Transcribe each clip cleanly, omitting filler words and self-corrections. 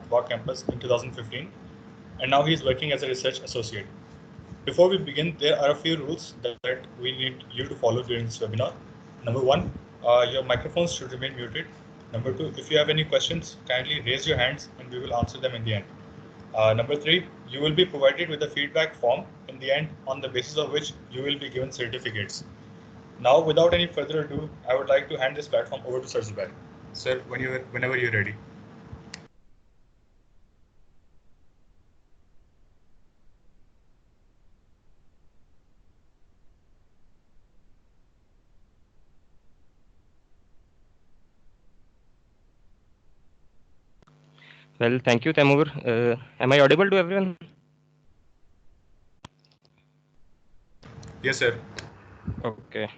Bach campus in 2015, and now he is working as a research associate. Before we begin, there are a few rules that we need you to follow during this webinar. Number one, your microphones should remain muted. Number two, if you have any questions, kindly raise your hands and we will answer them in the end. Number three, you will be provided with a feedback form in the end, on the basis of which you will be given certificates. Now, without any further ado, I would like to hand this platform over to Sir Zubair. Sir, whenever you're ready. Well, thank you, Taimur. Am I audible to everyone? Yes, sir. Okay.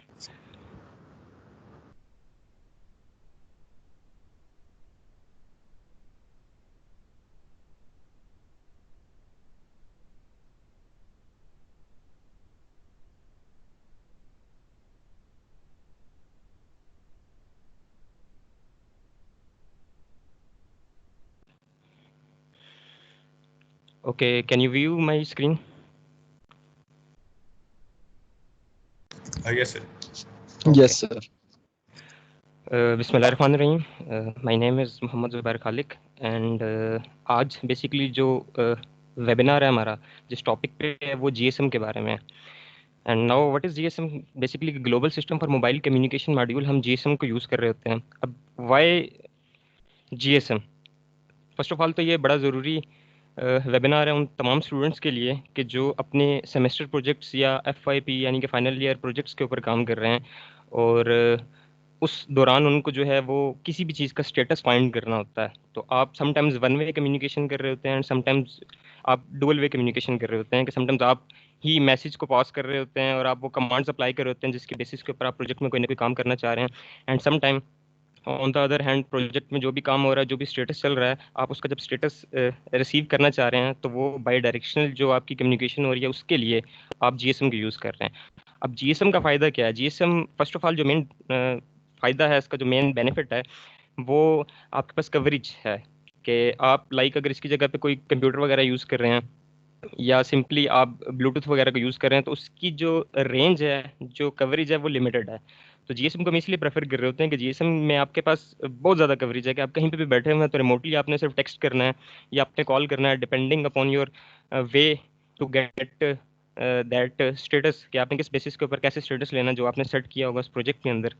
Okay, can you view my screen? Yes, sir. Okay. Yes, sir. Bismillahirrahmanirrahim. My name is Mohammad Zubair Khalik and आज basically जो webinar है हमारा जिस topic पे है वो GSM के बारे में है. And now what is GSM? Basically global system for mobile communication module हम GSM को यूज़ कर रहे होते हैं. अब why GSM? First of all तो ये बड़ा ज़रूरी वेबिनार है उन तमाम स्टूडेंट्स के लिए कि जो अपने सेमेस्टर प्रोजेक्ट्स या FYP यानी कि फाइनल ईयर प्रोजेक्ट्स के ऊपर काम कर रहे हैं और उस दौरान उनको जो है वो किसी भी चीज़ का स्टेटस फाइंड करना होता है. तो आप समटाइम्स वन वे कम्युनिकेशन कर रहे होते हैं एंड समटाइम्स आप डुअल वे कम्युनिकेशन कर रहे होते हैं कि समटाइम्स आप ही मैसेज को पास कर रहे होते हैं और आप वो कमांड्स अप्लाई कर रहे होते हैं जिसके बेसिस के ऊपर आप प्रोजेक्ट में कोई ना कोई काम करना चाह रहे हैं. And sometime on the other hand project में जो भी काम हो रहा है, जो भी स्टेटस चल रहा है, आप उसका जब स्टेटस रिसीव करना चाह रहे हैं तो वो बाई डायरेक्शनल जो आपकी कम्युनिकेशन हो रही है उसके लिए आप GSM का यूज़ कर रहे हैं. अब GSM का फ़ायदा क्या है? GSM फर्स्ट ऑफ ऑल जो मेन फ़ायदा है, इसका जो मेन बेनिफिट है वो आपके पास कवरेज है कि आप लाइक अगर इसकी जगह पे कोई कंप्यूटर वगैरह यूज़ कर रहे हैं या सिंपली आप ब्लूटूथ वगैरह का यूज़ कर रहे हैं तो उसकी जो रेंज है, जो कवरेज है वो लिमिटेड है. तो GSM को हम इसलिए प्रेफर कर रहे होते हैं कि GSM में आपके पास बहुत ज़्यादा कवरेज है कि आप कहीं पे भी बैठे हुए हैं तो रिमोटली आपने सिर्फ टेक्स्ट करना है या आपने कॉल करना है depending upon your way to get that status कि आपने किस बेसिस के ऊपर कैसे स्टेटस लेना जो आपने सेट किया होगा उस प्रोजेक्ट के अंदर.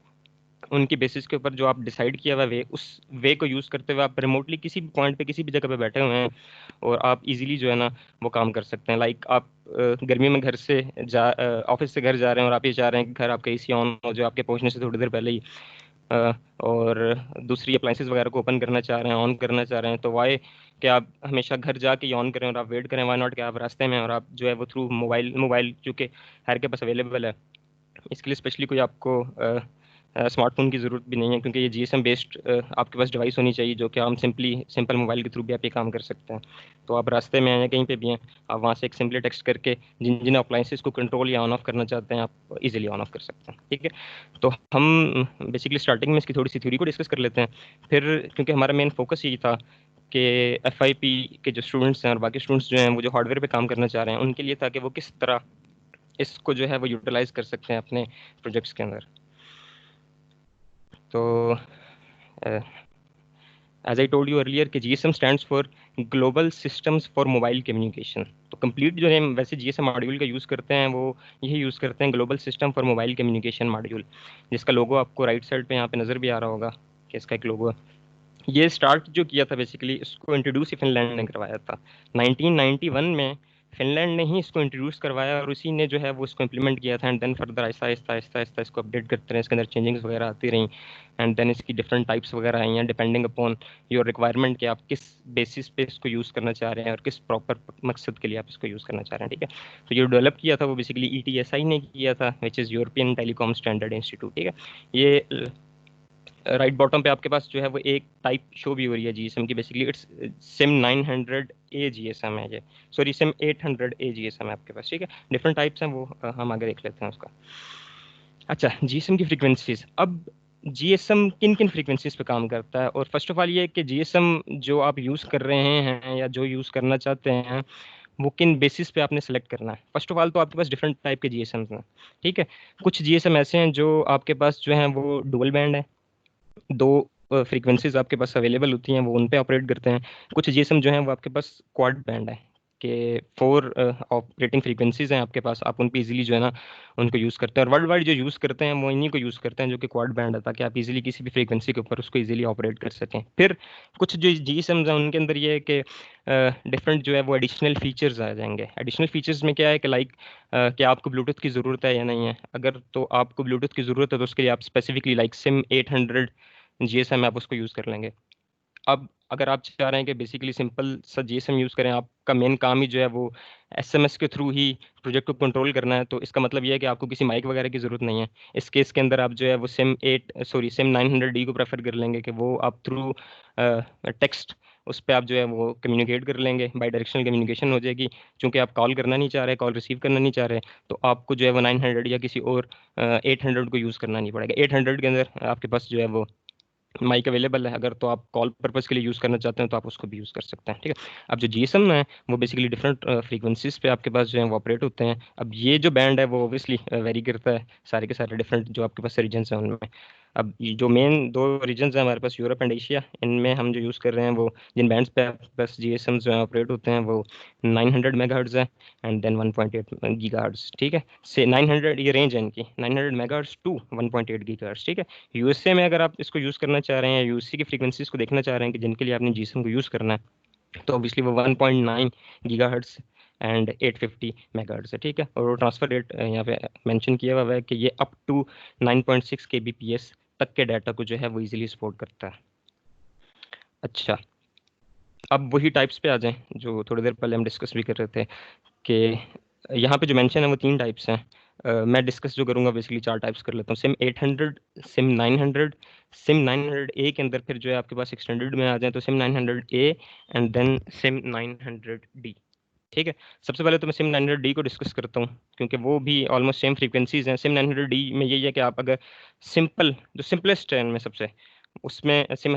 उनकी बेसिस के ऊपर जो आप डिसाइड किया हुआ वे, उस वे को यूज़ करते हुए आप रिमोटली किसी भी पॉइंट पे किसी भी जगह पे बैठे हुए हैं और आप इजीली जो है ना वो काम कर सकते हैं. लाइक आप गर्मी में घर से ऑफिस से घर जा रहे हैं और आप ये चाह रहे हैं कि घर आपका AC ऑन हो जो आपके पहुंचने से थोड़ी देर पहले ही और दूसरी अप्लाइंसेस वगैरह को ओपन करना चाह रहे हैं, ऑन करना चाह रहे हैं, तो वाई कि आप हमेशा घर जाके ऑन करें और आप वेट करें. वाई नॉट कि आप रास्ते में और आप जो है वो थ्रू मोबाइल चूँकि हर के पास अवेलेबल है, इसके लिए स्पेशली कोई आपको स्मार्टफोन की ज़रूरत भी नहीं है क्योंकि ये GSM बेस्ड आपके पास डिवाइस होनी चाहिए जो कि हम सिंपल मोबाइल के थ्रू भी आप ये काम कर सकते हैं. तो आप रास्ते में हैं या कहीं पे भी हैं, आप वहाँ से एक सिंपली टेक्स्ट करके जिन जिन अप्लाइंसेस को कंट्रोल या ऑन ऑफ करना चाहते हैं आप इजीली ऑन ऑफ कर सकते हैं. ठीक है, तो हम बेसिकली स्टार्टिंग में इसकी थोड़ी सी थ्योरी को डिस्कस कर लेते हैं. फिर क्योंकि हमारा मेन फोकस यही था कि FYP के जो स्टूडेंट्स हैं और बाकी स्टूडेंट्स जो हैं वो जो हार्डवेयर पर काम करना चाह रहे हैं उनके लिए था कि वो किस तरह इसको जो है वो यूटिलाइज़ कर सकते हैं अपने प्रोजेक्ट्स के अंदर. तो as I told you earlier कि GSM stands for global systems for mobile communication. तो कंप्लीट जो हम वैसे GSM मॉड्यूल का यूज़ करते हैं वो यही यूज़ करते हैं, global system for mobile communication module, जिसका लोगो आपको राइट साइड पे यहाँ पे नज़र भी आ रहा होगा कि इसका एक लोगो है. ये स्टार्ट जो किया था बेसिकली इसको इंट्रोड्यूस ही फिनलैंड ने करवाया था 1991 में. फिनलैंड ने ही इसको इंट्रोड्यूस करवाया और उसी ने जो है वो इसको इम्प्लीमेंट किया था. And then further Aahista Aahista Aahista Aahista इसको अपडेट करते रहे, इसके अंदर चेंजिंग्स वगैरह आती रहीं एंड देन इसकी डिफरेंट टाइप्स वगैरह आई हैं डिपेंडिंग अपॉन योर रिक्वायरमेंट कि आप किस बेसिस पे इसको यूज़ करना चाह रहे हैं और किस प्रॉपर मकसद के लिए आप इसको यूज़ करना चाह रहे हैं. ठीक है, तो ये डेवलप किया था वो बेसिकली ETSI ने किया था which is European telecom standard institute. ठीक है, ये राइट बॉटम पे आपके पास जो है वो एक टाइप शो भी हो रही है GSM की. Basically it's SIM 900A GSM है ये, सॉरी सिम 800A GSM है आपके पास. ठीक है, डिफरेंट टाइप्स हैं वो हम आगे देख लेते हैं उसका. अच्छा, GSM की फ्रीक्वेंसीज. अब जीएसएम किन किन फ्रीक्वेंसीज पे काम करता है, और फर्स्ट ऑफ ऑल ये कि जीएसएम जो आप यूज़ कर रहे हैं या जो यूज़ करना चाहते हैं वो किन बेसिस पे आपने सेलेक्ट करना है। फर्स्ट ऑफ ऑल तो आपके पास डिफरेंट टाइप के जीएसएम हैं, ठीक है। कुछ जीएसएम ऐसे हैं जो आपके पास जो हैं वो डुअल बैंड है, दो फ्रीक्वेंसीज आपके पास अवेलेबल होती हैं, वो उन पे ऑपरेट करते हैं। कुछ जीएसएम जो हैं वो आपके पास क्वाड बैंड है कि 4 ऑपरेटिंग फ्रीक्वेंसीज हैं आपके पास, आप उन पे इजीली जो है ना उनको यूज़ करते हैं, और वर्ल्ड वाइड जो यूज़ करते हैं वो इन्हीं को यूज़ करते हैं जो कि क्वाड बैंड है, ताकि आप इजीली किसी भी फ्रीक्वेंसी के ऊपर उसको इजीली ऑपरेट कर सकें। फिर कुछ जो जीएसएम्स हैं उनके अंदर ये है कि डिफरेंट जो है वो एडिशनल फीचर्स आ जाएंगे। एडिशनल फीचर्स में क्या है कि लाइक कि आपको ब्लूटूथ की ज़रूरत है या नहीं है। अगर तो आपको ब्लूटूथ की ज़रूरत है तो उसके लिए आप स्पेसिफिकली लाइक सिम 800 जीएसएम आप उसको यूज़ कर लेंगे। अब अगर आप चाह रहे हैं कि बेसिकली सिंपल सा जीएसएम यूज़ करें, आपका मेन काम ही जो है वो एसएमएस के थ्रू ही प्रोजेक्ट को कंट्रोल करना है, तो इसका मतलब ये है कि आपको किसी माइक वगैरह की ज़रूरत नहीं है। इस केस के अंदर आप जो है वो सिम 900D को प्रेफर कर लेंगे कि वो आप थ्रू टेक्स्ट उस पर आप जो है वो कम्युनिकेट कर लेंगे, बाई डायरेक्शनल कम्युनिकेशन हो जाएगी। चूंकि आप कॉल करना नहीं चाह रहे, कॉल रिसीव करना नहीं चाह रहे, तो आपको जो है वो 900 या किसी और 800 को यूज़ करना नहीं पड़ेगा। 800 के अंदर आपके पास जो है वो माइक अवेलेबल है, अगर तो आप कॉल पर्पस के लिए यूज़ करना चाहते हैं तो आप उसको भी यूज़ कर सकते हैं, ठीक है। अब जो जीएसएम है वो बेसिकली डिफरेंट फ्रीक्वेंसीज पे आपके पास जो है वो ऑपरेट होते हैं। अब ये जो बैंड है वो ऑब्वियसली वेरी करता है सारे के सारे डिफरेंट जो आपके पास रीजन्स हैं उनमें। अब ये जो मेन दो रीजन्स हैं हमारे पास, यूरोप एंड एशिया, इनमें हम जो यूज़ कर रहे हैं वो जिन बैंड्स पे आपके पास जीएसएम जो है ऑपरेट होते हैं वो 900 मेगाहर्ट्ज़ है एंड देन 1.8 गीगाहर्ट्ज़, ठीक है। से 900 ये रेंज है इनकी, 900 मेगाहर्ट्ज़ टू 1.8 गीगाहर्ट्ज़, ठीक है। यूएसए में अगर आप इसको यूज़ करना चाह रहे हैं या यूएसए की फ्रीक्वेंसीज को देखना चाह रहे हैं कि जिनके लिए आपने जीएसएम को यूज़ करना है, तो ऑब्वियसली वो 1.9 गीगाहर्ट्ज़ एंड 850 मेगाहर्ट्ज़ है, ठीक है। और वो ट्रांसफर रेट यहाँ पे मेंशन किया हुआ है कि ये अप टू 9.6 kbps तक के डाटा को जो है वो इजीली सपोर्ट करता है। अच्छा, अब वही टाइप्स पे आ जाएं जो थोड़ी देर पहले हम डिस्कस भी कर रहे थे कि यहाँ पे जो मेंशन है वो 3 टाइप्स हैं। मैं डिस्कस जो करूँगा बेसिकली 4 टाइप्स कर लेता हूँ। सिम 800, सिम 900, सिम 900 ए के अंदर फिर जो है आपके पास एक्सटेंडेड में आ जाए तो SIM 900 A and then SIM 900 D, ठीक है। सबसे पहले तो मैं सिम 900 डी को डिस्कस करता हूँ क्योंकि वो भी ऑलमोस्ट सेम फ्रीक्वेंसीज हैं। सिम 900 डी में यही है कि आप अगर सिंपल जो सिंपलेस्ट है इनमें सबसे, उसमें सिम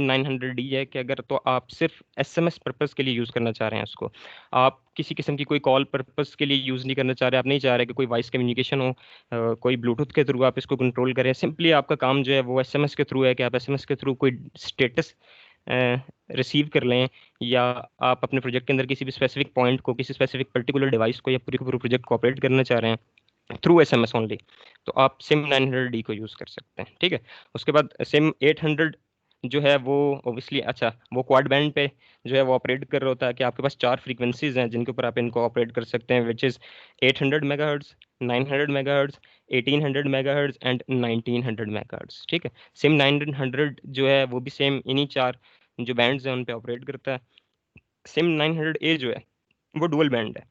900 डी है कि अगर तो आप सिर्फ एसएमएस पर्पस के लिए यूज़ करना चाह रहे हैं उसको, आप किसी किस्म की कोई कॉल पर्पस के लिए यूज़ नहीं करना चाह रहे, आप नहीं चाह रहे कि कोई वॉइस कम्युनिकेशन हो, कोई ब्लूटूथ के थ्रू आप इसको कंट्रोल करें, सिंपली आपका काम जो है वो एसएमएस के थ्रू है कि आप एसएमएस के थ्रू कोई स्टेटस रिसीव कर लें, या आप अपने प्रोजेक्ट के अंदर किसी भी स्पेसिफिक पॉइंट को, किसी स्पेसिफिक पर्टिकुलर डिवाइस को या पूरे के पूरे प्रोजेक्ट को ऑपरेट करना चाह रहे हैं थ्रू एसएमएस ओनली, तो आप सिम 900 डी को यूज़ कर सकते हैं, ठीक है। उसके बाद सिम 800 जो है वो ऑब्वियसली, अच्छा, वो क्वाड बैंड पे जो है वो ऑपरेट कर रहा होता है कि आपके पास 4 फ्रीक्वेंसीज हैं जिनके ऊपर आप इनको ऑपरेट कर सकते हैं, which is 800 megahertz, 900 megahertz, 1800 megahertz and 1900 megahertz, ठीक है। सिम 900 जो है वो भी सेम इन्हीं 4 जो बैंड्स हैं उन पे ऑपरेट करता है। सिम 900 ए जो है वो डुअल बैंड है,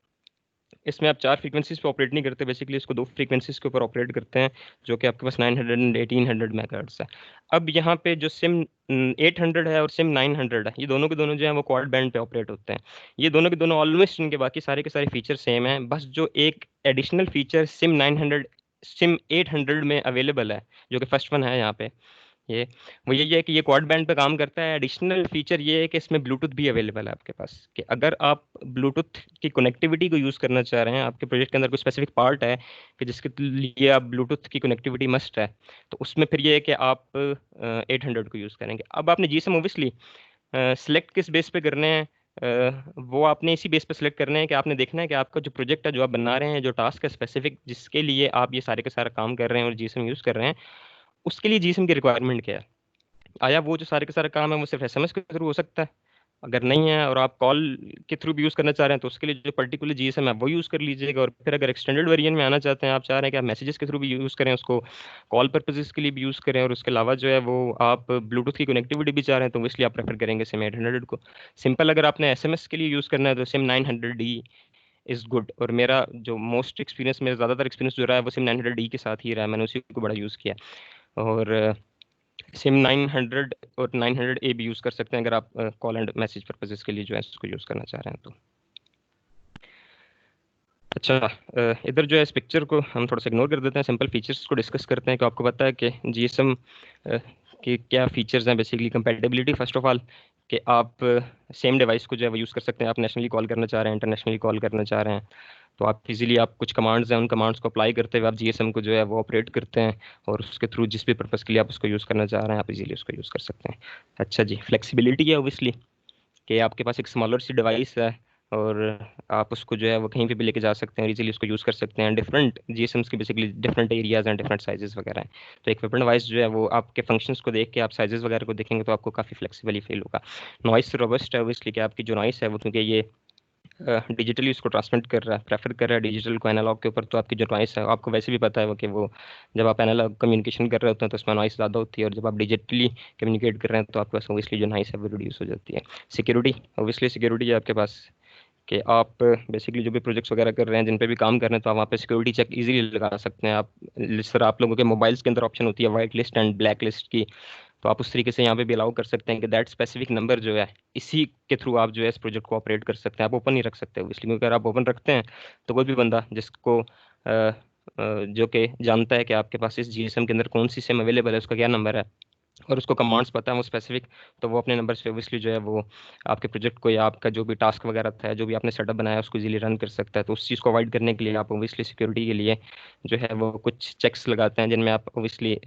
इसमें आप 4 फ्रीक्वेंसीज पे ऑपरेट नहीं करते, बेसिकली इसको 2 फ्रीक्वेंसीज के ऊपर ऑपरेट करते हैं जो कि आपके पास 900 एंड 1800 मेगाहर्ट्ज है। अब यहाँ पे जो सिम 800 है और सिम 900 है, ये दोनों के दोनों जो है वो क्वाड बैंड पे ऑपरेट होते हैं। ये दोनों के दोनों ऑलमोस्ट इनके बाकी सारे के सारे फीचर सेम हैं, बस जो एक एडिशनल फीचर सिम 800 में अवेलेबल है, जो कि फर्स्ट वन है यहाँ पे, ये वो यही है कि ये क्वाड बैंड पे काम करता है। एडिशनल फीचर ये है कि इसमें ब्लूटूथ भी अवेलेबल है आपके पास, कि अगर आप ब्लूटूथ की कनेक्टिविटी को यूज़ करना चाह रहे हैं, आपके प्रोजेक्ट के अंदर कोई स्पेसिफिक पार्ट है कि जिसके लिए आप ब्लूटूथ की कनेक्टिविटी मस्ट है, तो उसमें फिर ये है कि आप 800 को यूज़ करेंगे। अब आपने जीएसएम ओबियसली सिलेक्ट किस बेस पे करने हैं, वो आपने इसी बेस पे सिलेक्ट करने हैं कि आपने देखना है कि आपका जो प्रोजेक्ट है जो आप बना रहे हैं, जो टास्क है स्पेसिफिक जिसके लिए आप ये सारे के सारा काम कर रहे हैं और जीएसएम यूज़ कर रहे हैं, उसके लिए जीएसएम की रिक्वायरमेंट क्या है। आया वो जो सारे के सारे काम है वो सिर्फ एसएमएस के थ्रू हो सकता है, अगर नहीं है और आप कॉल के थ्रू भी यूज़ करना चाह रहे हैं तो उसके लिए जो पर्टिकुलर जीएसएम है वो यूज़ कर लीजिएगा। और फिर अगर एक्सटेंडेड वेरिएंट में आना चाहते हैं, आप चाह रहे हैं कि आप मैसेजेस के थ्रू भी यूज़ करें उसको, कॉल पर्पजेस के लिए भी यूज़ करें, और उसके अलावा जो है वो आप ब्लूटूथ की कनेक्टिविटी भी चाह रहे हैं, तो इसलिए आप प्रेफर करेंगे सिम 800 को। सिंपल अगर आपने एसएमएस के लिए यूज़ करना है तो सिम 900 डी इज़ गुड। और मेरा जो मोस्ट एक्सपीरियंस, मेरा ज़्यादातर एक्सपीरियंस जो रहा है वो सिम 900 डी के साथ ही रहा है, मैंने उसी को बड़ा यूज़ किया। और सिम 900 और 900 ए भी यूज़ कर सकते हैं अगर आप कॉल एंड मैसेज पर्पजेस के लिए जो है इसको यूज़ करना चाह रहे हैं तो। अच्छा, इधर जो है इस पिक्चर को हम थोड़ा सा इग्नोर कर देते हैं, सिंपल फीचर्स को डिस्कस करते हैं। कि आपको पता है कि जीएसएम के क्या फीचर्स हैं। Basically compatibility first of all, कि आप सेम डिवाइस को जो है वो यूज़ कर सकते हैं। आप नेशनली कॉल करना चाह रहे हैं, इंटरनेशनली कॉल करना चाह रहे हैं, तो आप इजीली आप कुछ कमांड्स हैं, उन कमांड्स को अप्लाई करते हुए आप जीएसएम को जो है वो ऑपरेट करते हैं, और उसके थ्रू जिस भी पर्पज़ के लिए आप उसको यूज़ करना चाह रहे हैं आप इजीली उसको यूज़ कर सकते हैं। अच्छा जी, फ्लेक्सिबिलिटी है ओबियसली, कि आपके पास एक स्मॉलर सी डिवाइस है और आप उसको जो है वो कहीं पे भी लेके जा सकते हैं, इजीली उसको यूज़ कर सकते हैं। डिफरेंट जीएसएम्स के बेसिकली डिफरेंट एरियाज हैं, डिफरेंट साइजेस वगैरह हैं। तो एक वेपन डिवाइस जो है वो आपके फंक्शंस को देख के आप साइजेस वगैरह को देखेंगे तो आपको काफ़ी फ्लेक्सिबली फील होगा। नॉइस रोबस्ट है इसलिए कि आपकी जो नॉइस है वो, क्योंकि ये डिजिटली उसको ट्रांसमिट कर रहा है, प्रेफर कर रहा है डिजिटल को एनालॉग के ऊपर, तो आपकी जो नॉइस है आपको वैसे भी पता है वो, कि वो जब आप एनालॉग कम्युनिकेशन कर रहे होते हैं तो उसमें नॉइस ज़्यादा होती है, और जब आप डिजिटली कम्युनिकेट कर रहे हैं तो आपके पास ओबियसली जो नॉइस है वो रिड्यूस हो जाती है। सिक्योरिटी, ओबियसली सिक्योरिटी है आपके पास, कि आप बेसिकली जो भी प्रोजेक्ट्स वगैरह कर रहे हैं, जिन पे भी काम कर रहे हैं, तो आप वहाँ पे सिक्योरिटी चेक इजीली लगा सकते हैं। आप जिस तरह आप लोगों के मोबाइल्स के अंदर ऑप्शन होती है white list and black list की, तो आप उस तरीके से यहाँ पे भी अलाउ कर सकते हैं कि दैट स्पेसिफिक नंबर जो है इसी के थ्रू आप जो है इस प्रोजेक्ट को ऑपरेट कर सकते हैं। आप ओपन नहीं रख सकते हो, इसलिए अगर आप ओपन रखते हैं तो कोई भी बंदा जिसको जो कि जानता है कि आपके पास इस जीएसएम के अंदर कौन सी सिम अवेलेबल है, उसका क्या नंबर है, और उसको कमांड्स पता है वो स्पेसिफिक, तो वो अपने नंबर से ऑब्वियसली जो है वो आपके प्रोजेक्ट को या आपका जो भी टास्क वगैरह था, जो भी आपने सेटअप बनाया है, उसको इजीली रन कर सकता है। तो उस चीज़ को अवॉइड करने के लिए आप ऑब्वियसली सिक्योरिटी के लिए जो है वो कुछ चेक्स लगाते हैं, जिनमें आप ऑब्वियसली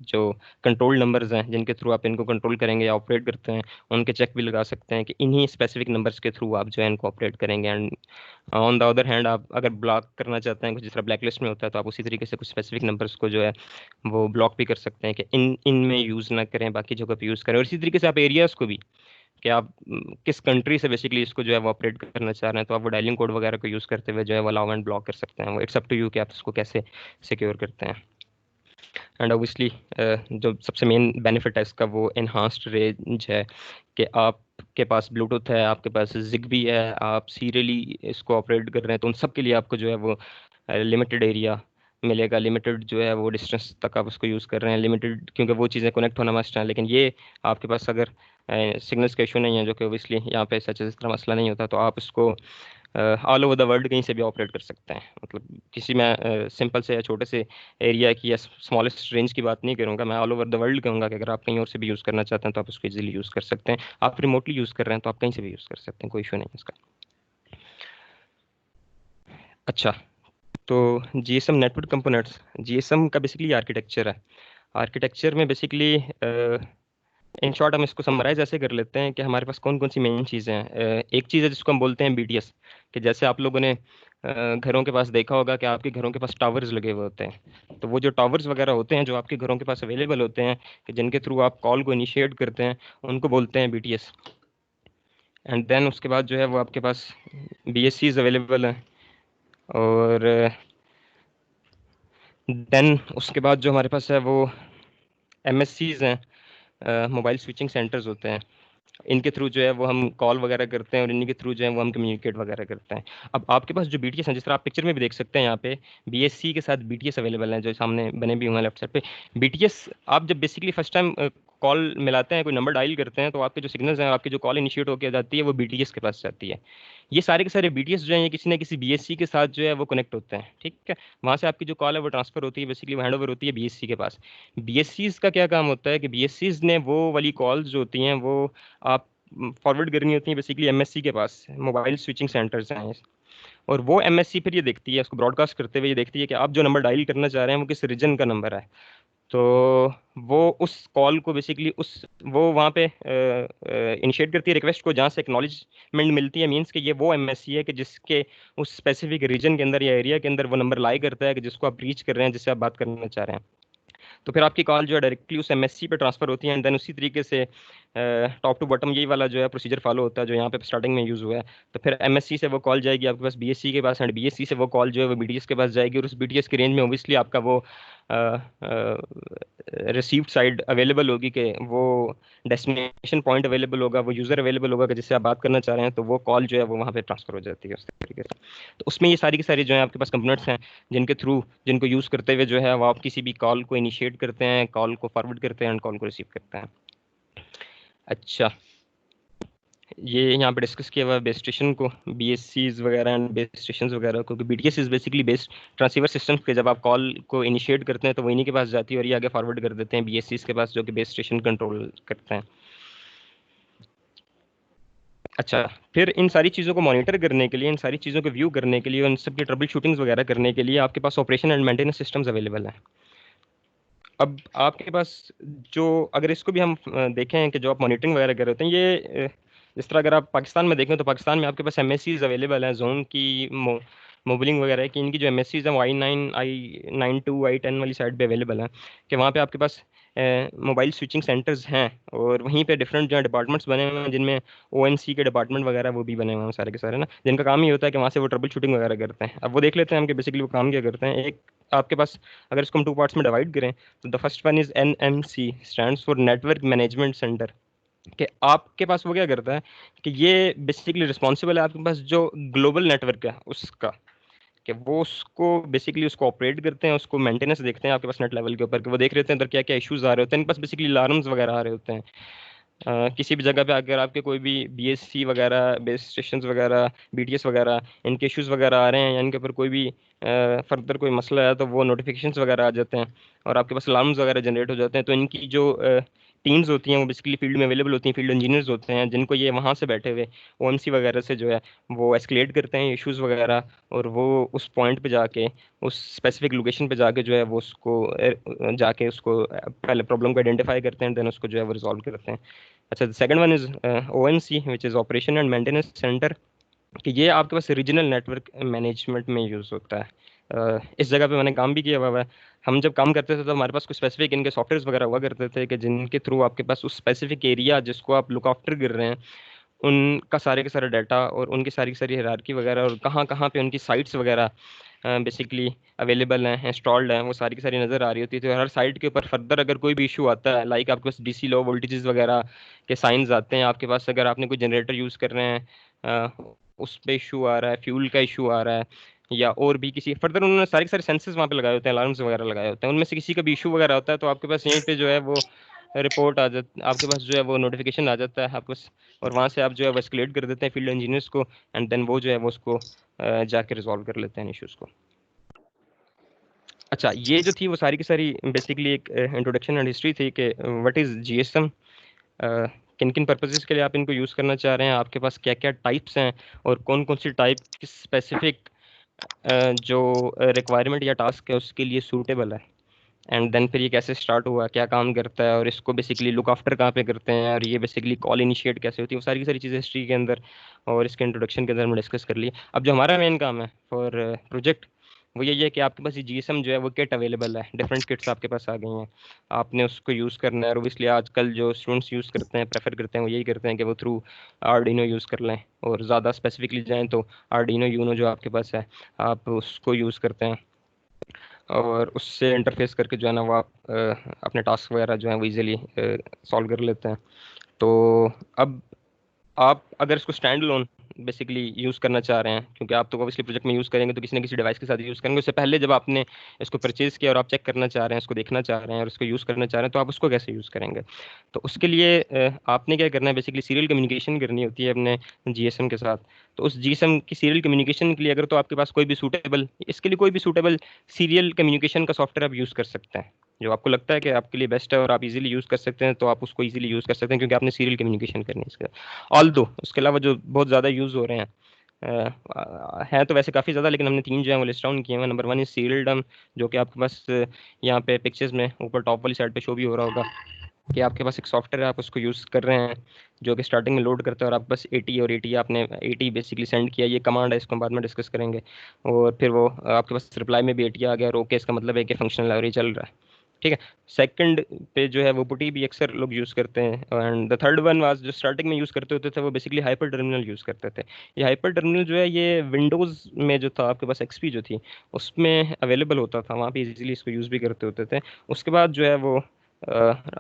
जो कंट्रोल नंबर्स हैं जिनके थ्रू आप इनको कंट्रोल करेंगे या ऑपरेट करते हैं, उनके चेक भी लगा सकते हैं कि इन्हीं स्पेसिफिक नंबर्स के थ्रू आप जो है इनको ऑपरेट करेंगे। And on the other hand, आप अगर ब्लॉक करना चाहते हैं कुछ, जिस तरह ब्लैक लिस्ट में होता है, तो आप उसी तरीके से कुछ स्पेसिफिक नंबर्स को जो है वो ब्लॉक भी कर सकते हैं कि इनमें यूज़ ना करें, बाकी जगह पे यूज़ करें। और इसी तरीके से आप एरियाज़ को भी, कि आप किस कंट्री से बेसिकली इसको जो है वो ऑपरेट करना चाह रहे हैं, तो आप वो डायलिंग कोड वगैरह को यूज़ करते हुए जो है वो अलाउ एंड ब्लॉक कर सकते हैं। वो इट्स अप टू यू कि आप इसको कैसे सिक्योर करते हैं। एंड ऑब्वियसली जो सबसे मेन बेनिफिट है इसका वो इन्हांस्ड रेंज है, कि आपके पास ब्लूटूथ है, आपके पास जिगबी है, आप सीरियली इसको ऑपरेट कर रहे हैं, तो उन सब के लिए आपको जो है वो लिमिटेड एरिया मिलेगा, लिमिटेड जो है वो डिस्टेंस तक आप उसको यूज़ कर रहे हैं, लिमिटेड, क्योंकि वो चीज़ें कनेक्ट होना मस्ट है। लेकिन ये आपके पास अगर सिग्नल्स का इशू नहीं है, जो कि ओबियसली यहाँ पे सच इस तरह मसला नहीं होता, तो आप इसको ऑल ओवर द वर्ल्ड कहीं से भी ऑपरेट कर सकते हैं। मतलब किसी मैं सिंपल से या छोटे से एरिया की या स्मॉलेस्ट रेंज की बात नहीं करूंगा, मैं ऑल ओवर द वर्ल्ड कहूंगा कि अगर आप कहीं और से भी यूज़ करना चाहते हैं तो आप उसको इजीली यूज़ कर सकते हैं। आप रिमोटली यूज़ कर रहे हैं तो आप कहीं से भी यूज़ कर सकते हैं, कोई इशू नहीं है इसका। अच्छा, तो जीएसएम नेटवर्क कंपोनेंट्स, जीएसएम का बेसिकली आर्किटेक्चर है। आर्किटेक्चर में बेसिकली इन शॉर्ट हम इसको समराइज ऐसे कर लेते हैं कि हमारे पास कौन कौन सी मेन चीज़ें हैं। एक चीज़ है जिसको हम बोलते हैं बीटीएस, कि जैसे आप लोगों ने घरों के पास देखा होगा कि आपके घरों के पास टावर्स लगे हुए होते हैं, तो वो जो टावर्स वगैरह होते हैं जो आपके घरों के पास अवेलेबल होते हैं, कि जिनके थ्रू आप कॉल को इनिशिएट करते हैं, उनको बोलते हैं बीटीएस। एंड देन उसके बाद जो है वो आपके पास बीएससीज अवेलेबल हैं, और देन उसके बाद जो हमारे पास है वो एमएससीज हैं, मोबाइल स्विचिंग सेंटर्स होते हैं। इनके थ्रू जो है वो हम कॉल वगैरह करते हैं, और इन्हीं के थ्रू जो है वो हम कम्युनिकेट वगैरह करते हैं। अब आपके पास जो बीटीएस है, जिस तरह आप पिक्चर में भी देख सकते हैं, यहाँ पे बीएससी के साथ बीटीएस अवेलेबल है, जो सामने बने भी हुए हैं लेफ्ट साइड पे। बीटीएस आप जब बेसिकली फर्स्ट टाइम कॉल मिलाते हैं, कोई नंबर डायल करते हैं, तो आपके जो सिग्नल्स हैं, आपकी जो कॉल इनिशिएट होकर जाती है वो बीटीएस के पास जाती है। ये सारे के सारे बीटीएस जो है ये किसी न किसी बीएससी के साथ जो है वो कनेक्ट होते हैं, ठीक है। वहाँ से आपकी जो कॉल है वो ट्रांसफर होती है, बेसिकली हैंड ओवर होती है बीएससी के पास। बीएससीज का क्या काम होता है कि बीएससीज ने वो वाली कॉल्स जो होती हैं वो आप फॉरवर्ड करनी होती है बेसिकली एमएससी के पास, मोबाइल स्विचिंग सेंटर्स हैं। और वो एमएससी फिर ये देखती है, उसको ब्रॉडकास्ट करते हुए ये देखती है कि आप जो नंबर डायल करना चाह रहे हैं वो किस रीजन का नंबर है। तो वो उस कॉल को बेसिकली उस वो वहाँ पे इनिशिएट करती है रिक्वेस्ट को, जहाँ से एक्नॉलेजमेंट मिलती है, मीन्स कि ये वो एमएससी है कि जिसके उस स्पेसिफिक रीजन के अंदर या एरिया के अंदर वो नंबर लाई करता है, कि जिसको आप रीच कर रहे हैं, जिससे आप बात करना चाह रहे हैं। तो फिर आपकी कॉल जो है डायरेक्टली उस एमएससी पे ट्रांसफर होती है, एंड देन उसी तरीके से टॉप टू बॉटम यही वाला जो है प्रोसीजर फॉलो होता है जो यहाँ पे स्टार्टिंग में यूज़ हुआ है। तो फिर एमएससी से वो कॉल जाएगी आपके पास बीएससी के पास, एंड बीएससी से वो कॉल जो है वो बीटीएस के पास जाएगी, और उस बीटीएस की रेंज में ओबियसली आपका वो रिसीव्ड साइड अवेलेबल होगी, कि वो डेस्टिनेशन पॉइंट अवेलेबल होगा, वो यूज़र अवेलेबल होगा कि जिससे आप बात करना चाह रहे हैं, तो वो कॉल जो है वो वहाँ पे ट्रांसफर हो जाती है उस तरीके से। तो उसमें ये सारी की सारी जो है आपके पास कंपोनेंट्स हैं, जिनके थ्रू, जिनको यूज़ करते हुए जो है वो आप किसी भी कॉल को इनिशिएट करते हैं, कॉल को फॉरवर्ड करते हैं, एंड कॉल को रिसीव करते हैं। अच्छा, ये यहाँ पे डिस्कस किया हुआ है बेस स्टेशन को, BSCs वगैरह एंड बेस स्टेशन वगैरह को, क्योंकि BTS is basically based transceiver system के। जब आप कॉल को इनिशिएट करते हैं तो वो इन्हीं के पास जाती है और ये आगे फॉरवर्ड कर देते हैं BSCs के पास, जो कि बेस स्टेशन कंट्रोल करते हैं। अच्छा, फिर इन सारी चीज़ों को मॉनिटर करने के लिए, इन सारी चीज़ों को व्यू करने के लिए, उन सब की ट्रबल शूटिंग्स वगैरह करने के लिए आपके पास operation and maintenance systems available हैं। अब आपके पास जो, अगर इसको भी हम देखें कि जो आप मॉनिटरिंग वगैरह कर रहे होते हैं, ये जिस तरह अगर आप पाकिस्तान में देखें तो पाकिस्तान में आपके पास MSCs अवेलेबल हैं जोन की, मोबिलिंग वगैरह की। इनकी जो MSCs हैं वो I9, I92, I10 वाली साइड पे अवेलेबल हैं, कि वहाँ पे आपके पास मोबाइल स्विचिंग सेंटर्स हैं और वहीं पे डिफरेंट जो डिपार्टमेंट्स बने हुए हैं, जिनमें ONC के डिपार्टमेंट वगैरह वो भी बने हुए हैं सारे के सारे ना, जिनका काम ही होता है कि वहाँ से वो ट्रबल शूटिंग वगैरह करते हैं। अब वो देख लेते हैं हम कि बेसिकली वो काम क्या करते हैं। एक आपके पास, अगर इसको हम 2 पार्ट्स में डिवाइड करें तो the first one is NMC, stands for network management centre. कि आपके पास वो क्या करता है कि ये बेसिकली रिस्पॉन्सिबल है आपके पास जो ग्लोबल नेटवर्क है उसका, कि वो उसको बेसिकली उसको ऑपरेट करते हैं, उसको मेंटेनेंस देखते हैं आपके पास नेट लेवल के ऊपर, कि वो देख रहे होते हैं अंदर क्या क्या इश्यूज आ रहे होते हैं। इनके पास बेसिकली अलार्म्स वगैरह आ रहे होते हैं। किसी भी जगह पे अगर आपके कोई भी BSC वगैरह, बेस स्टेशन वगैरह, BTS वगैरह, इनके इश्यूज वगैरह आ रहे हैं या इनके ऊपर कोई भी फर्दर कोई मसला है, तो वो नोटिफिकेशंस वगैरह आ जाते हैं और आपके पास अलार्म्स वगैरह जनरेट हो जाते हैं। तो इनकी जो टीम्स होती हैं वो बेसिकली फील्ड में अवेलेबल होती हैं, फील्ड इंजीनियर्स होते हैं, जिनको ये वहाँ से बैठे हुए OMC वगैरह से जो है वो एस्केलेट करते हैं इश्यूज वगैरह, और वो उस पॉइंट पे जाके, उस स्पेसिफिक लोकेशन पे जाके जो है वो उसको जाके उसको पहले प्रॉब्लम को आइडेंटिफाई करते हैं, देन उसको जो है वो रिजॉल्व करते हैं। अच्छा, second one is ONC which is operation and maintenance centre, कि ये आपके पास रीजनल नेटवर्क मैनेजमेंट में यूज़ होता है। इस जगह पे मैंने काम भी किया हुआ है। हम जब काम करते थे तो हमारे पास कुछ स्पेसिफिक इनके सॉफ्टवेयर वगैरह हुआ करते थे, कि जिनके थ्रू आपके पास उस स्पेसिफिक एरिया जिसको आप लुक आफ्टर कर रहे हैं, उनका सारे का सारा डाटा और उनकी सारी की सारी हायरार्की वगैरह और कहाँ कहाँ पे उनकी साइट्स वगैरह बेसिकली अवेलेबल हैं, इंस्टॉल्ड हैं, वो सारी की सारी नज़र आ रही होती थी। हर साइट के ऊपर फर्दर अगर कोई भी इशू आता है, लाइक आपके पास DC लो वोल्टेजेस वगैरह के साइंस आते हैं आपके पास, अगर आपने कोई जनरेटर यूज़ कर रहे हैं, उस पे इशू आ रहा है, फ्यूल का इशू आ रहा है, या और भी किसी फर्दर, उन्होंने सारे के सारे सेंसर्स वहाँ पे लगाए होते हैं, अलार्म्स वगैरह लगाए होते हैं। उनमें से किसी का भी इशू वगैरह होता है तो आपके पास यहीं पे जो है वो रिपोर्ट आ जाती, आपके पास जो है वो नोटिफिकेशन आ जाता है आपके पास, और वहाँ से आप जो है वो एस्केलेट कर देते हैं फील्ड इंजीनियर्स को, एंड देन वो जो है वो उसको जाके रिजॉल्व कर लेते हैं इश्यूज़ को। अच्छा, ये जो थी वो सारी की सारी बेसिकली एक इंट्रोडक्शन एंड हिस्ट्री थी कि व्हाट इज़ GSM, किन किन पर्पसेस के लिए आप इनको यूज़ करना चाह रहे हैं, आपके पास क्या क्या टाइप्स हैं, और कौन कौन सी टाइप किस स्पेसिफिक जो रिक्वायरमेंट या टास्क है उसके लिए सूटेबल है, एंड देन फिर ये कैसे स्टार्ट हुआ, क्या काम करता है, और इसको बेसिकली लुक आफ्टर कहाँ पे करते हैं, और ये बेसिकली कॉल इनिशिएट कैसे होती है, वो सारी की सारी चीज़ें हिस्ट्री के अंदर और इसके इंट्रोडक्शन के अंदर हम डिस्कस कर लिए। अब जो हमारा मेन काम है फॉर प्रोजेक्ट, वो यही है कि आपके पास ये GSM जो है वो किट अवेलेबल है, डिफरेंट किट्स आपके पास आ गई हैं, आपने उसको यूज़ करना है। और इसलिए आजकल जो स्टूडेंट्स यूज़ करते हैं, प्रेफर करते हैं, वो यही करते हैं कि वो थ्रू आर्डिनो यूज़ कर लें, और ज़्यादा स्पेसिफिकली जाएँ तो आर्डिनो यूनो जो आपके पास है आप उसको यूज़ करते हैं, और उससे इंटरफेस करके जो है ना वो आप अपने टास्क वगैरह जो है वो इजीली सॉल्व कर लेते हैं। तो अब आप अगर इसको स्टैंड लोन बेसिकली यूज़ करना चाह रहे हैं, क्योंकि आप तो ऑब्वियसली प्रोजेक्ट में यूज़ करेंगे तो किसी न किसी डिवाइस के साथ यूज़ करेंगे, उससे पहले जब आपने इसको परचेज़ किया और आप चेक करना चाह रहे हैं, इसको देखना चाह रहे हैं और इसको यूज़ करना चाह रहे हैं, तो आप उसको कैसे यूज़ करेंगे। तो उसके लिए आपने क्या करना है, बेसिकली सीरियल कम्युनिकेशन करनी होती है अपने GSM के साथ। तो उस GSM की सीरियल कम्युनिकेशन के लिए अगर तो आपके पास कोई भी सूटेबल, इसके लिए कोई भी सूटेबल सीरियल कम्युनिकेशन का सॉफ्टवेयर आप यूज़ कर सकते हैं, जो आपको लगता है कि आपके लिए बेस्ट है और आप इजीली यूज़ कर सकते हैं, तो आप उसको इजीली यूज़ कर सकते हैं, क्योंकि आपने सीरियल कम्युनिकेशन करनी है इसके। ऑल दो उसके अलावा जो बहुत ज़्यादा यूज़ हो रहे हैं हैं तो वैसे काफ़ी ज़्यादा, लेकिन हमने 3 जो है वो लिस्ट डाउन किए हैं। नंबर 1 इज सीरियल डम, जो कि आपके पास यहाँ पे पिक्चर्स में ऊपर टॉप वाली साइड पे शो भी हो रहा होगा, कि आपके पास एक सॉफ्टवेयर है, आप उसको यूज़ कर रहे हैं, जो कि स्टार्टिंग में लोड करता है, और आप बस 80 और 80 आपने 80 बेसिकली सेंड किया, ये कमांड है, इसको हम बाद में डिस्कस करेंगे। और फिर वो आपके पास रिप्लाई में भी 80 आ गया, और ओके इसका मतलब है कि फंक्शनल है और ये चल रहा है, ठीक है। सेकंड पे जो है वो पुटी भी अक्सर लोग यूज़ करते हैं, and the third one was जो स्टार्टिंग में यूज़ करते होते थे, वो बेसिकली हाइपर टर्मिनल यूज़ करते थे। ये हाइपर टर्मिनल जो है ये विंडोज़ में जो था आपके पास XP जो थी उसमें अवेलेबल होता था, वहाँ पे इजीली इसको यूज़ भी करते होते थे। उसके बाद जो है वो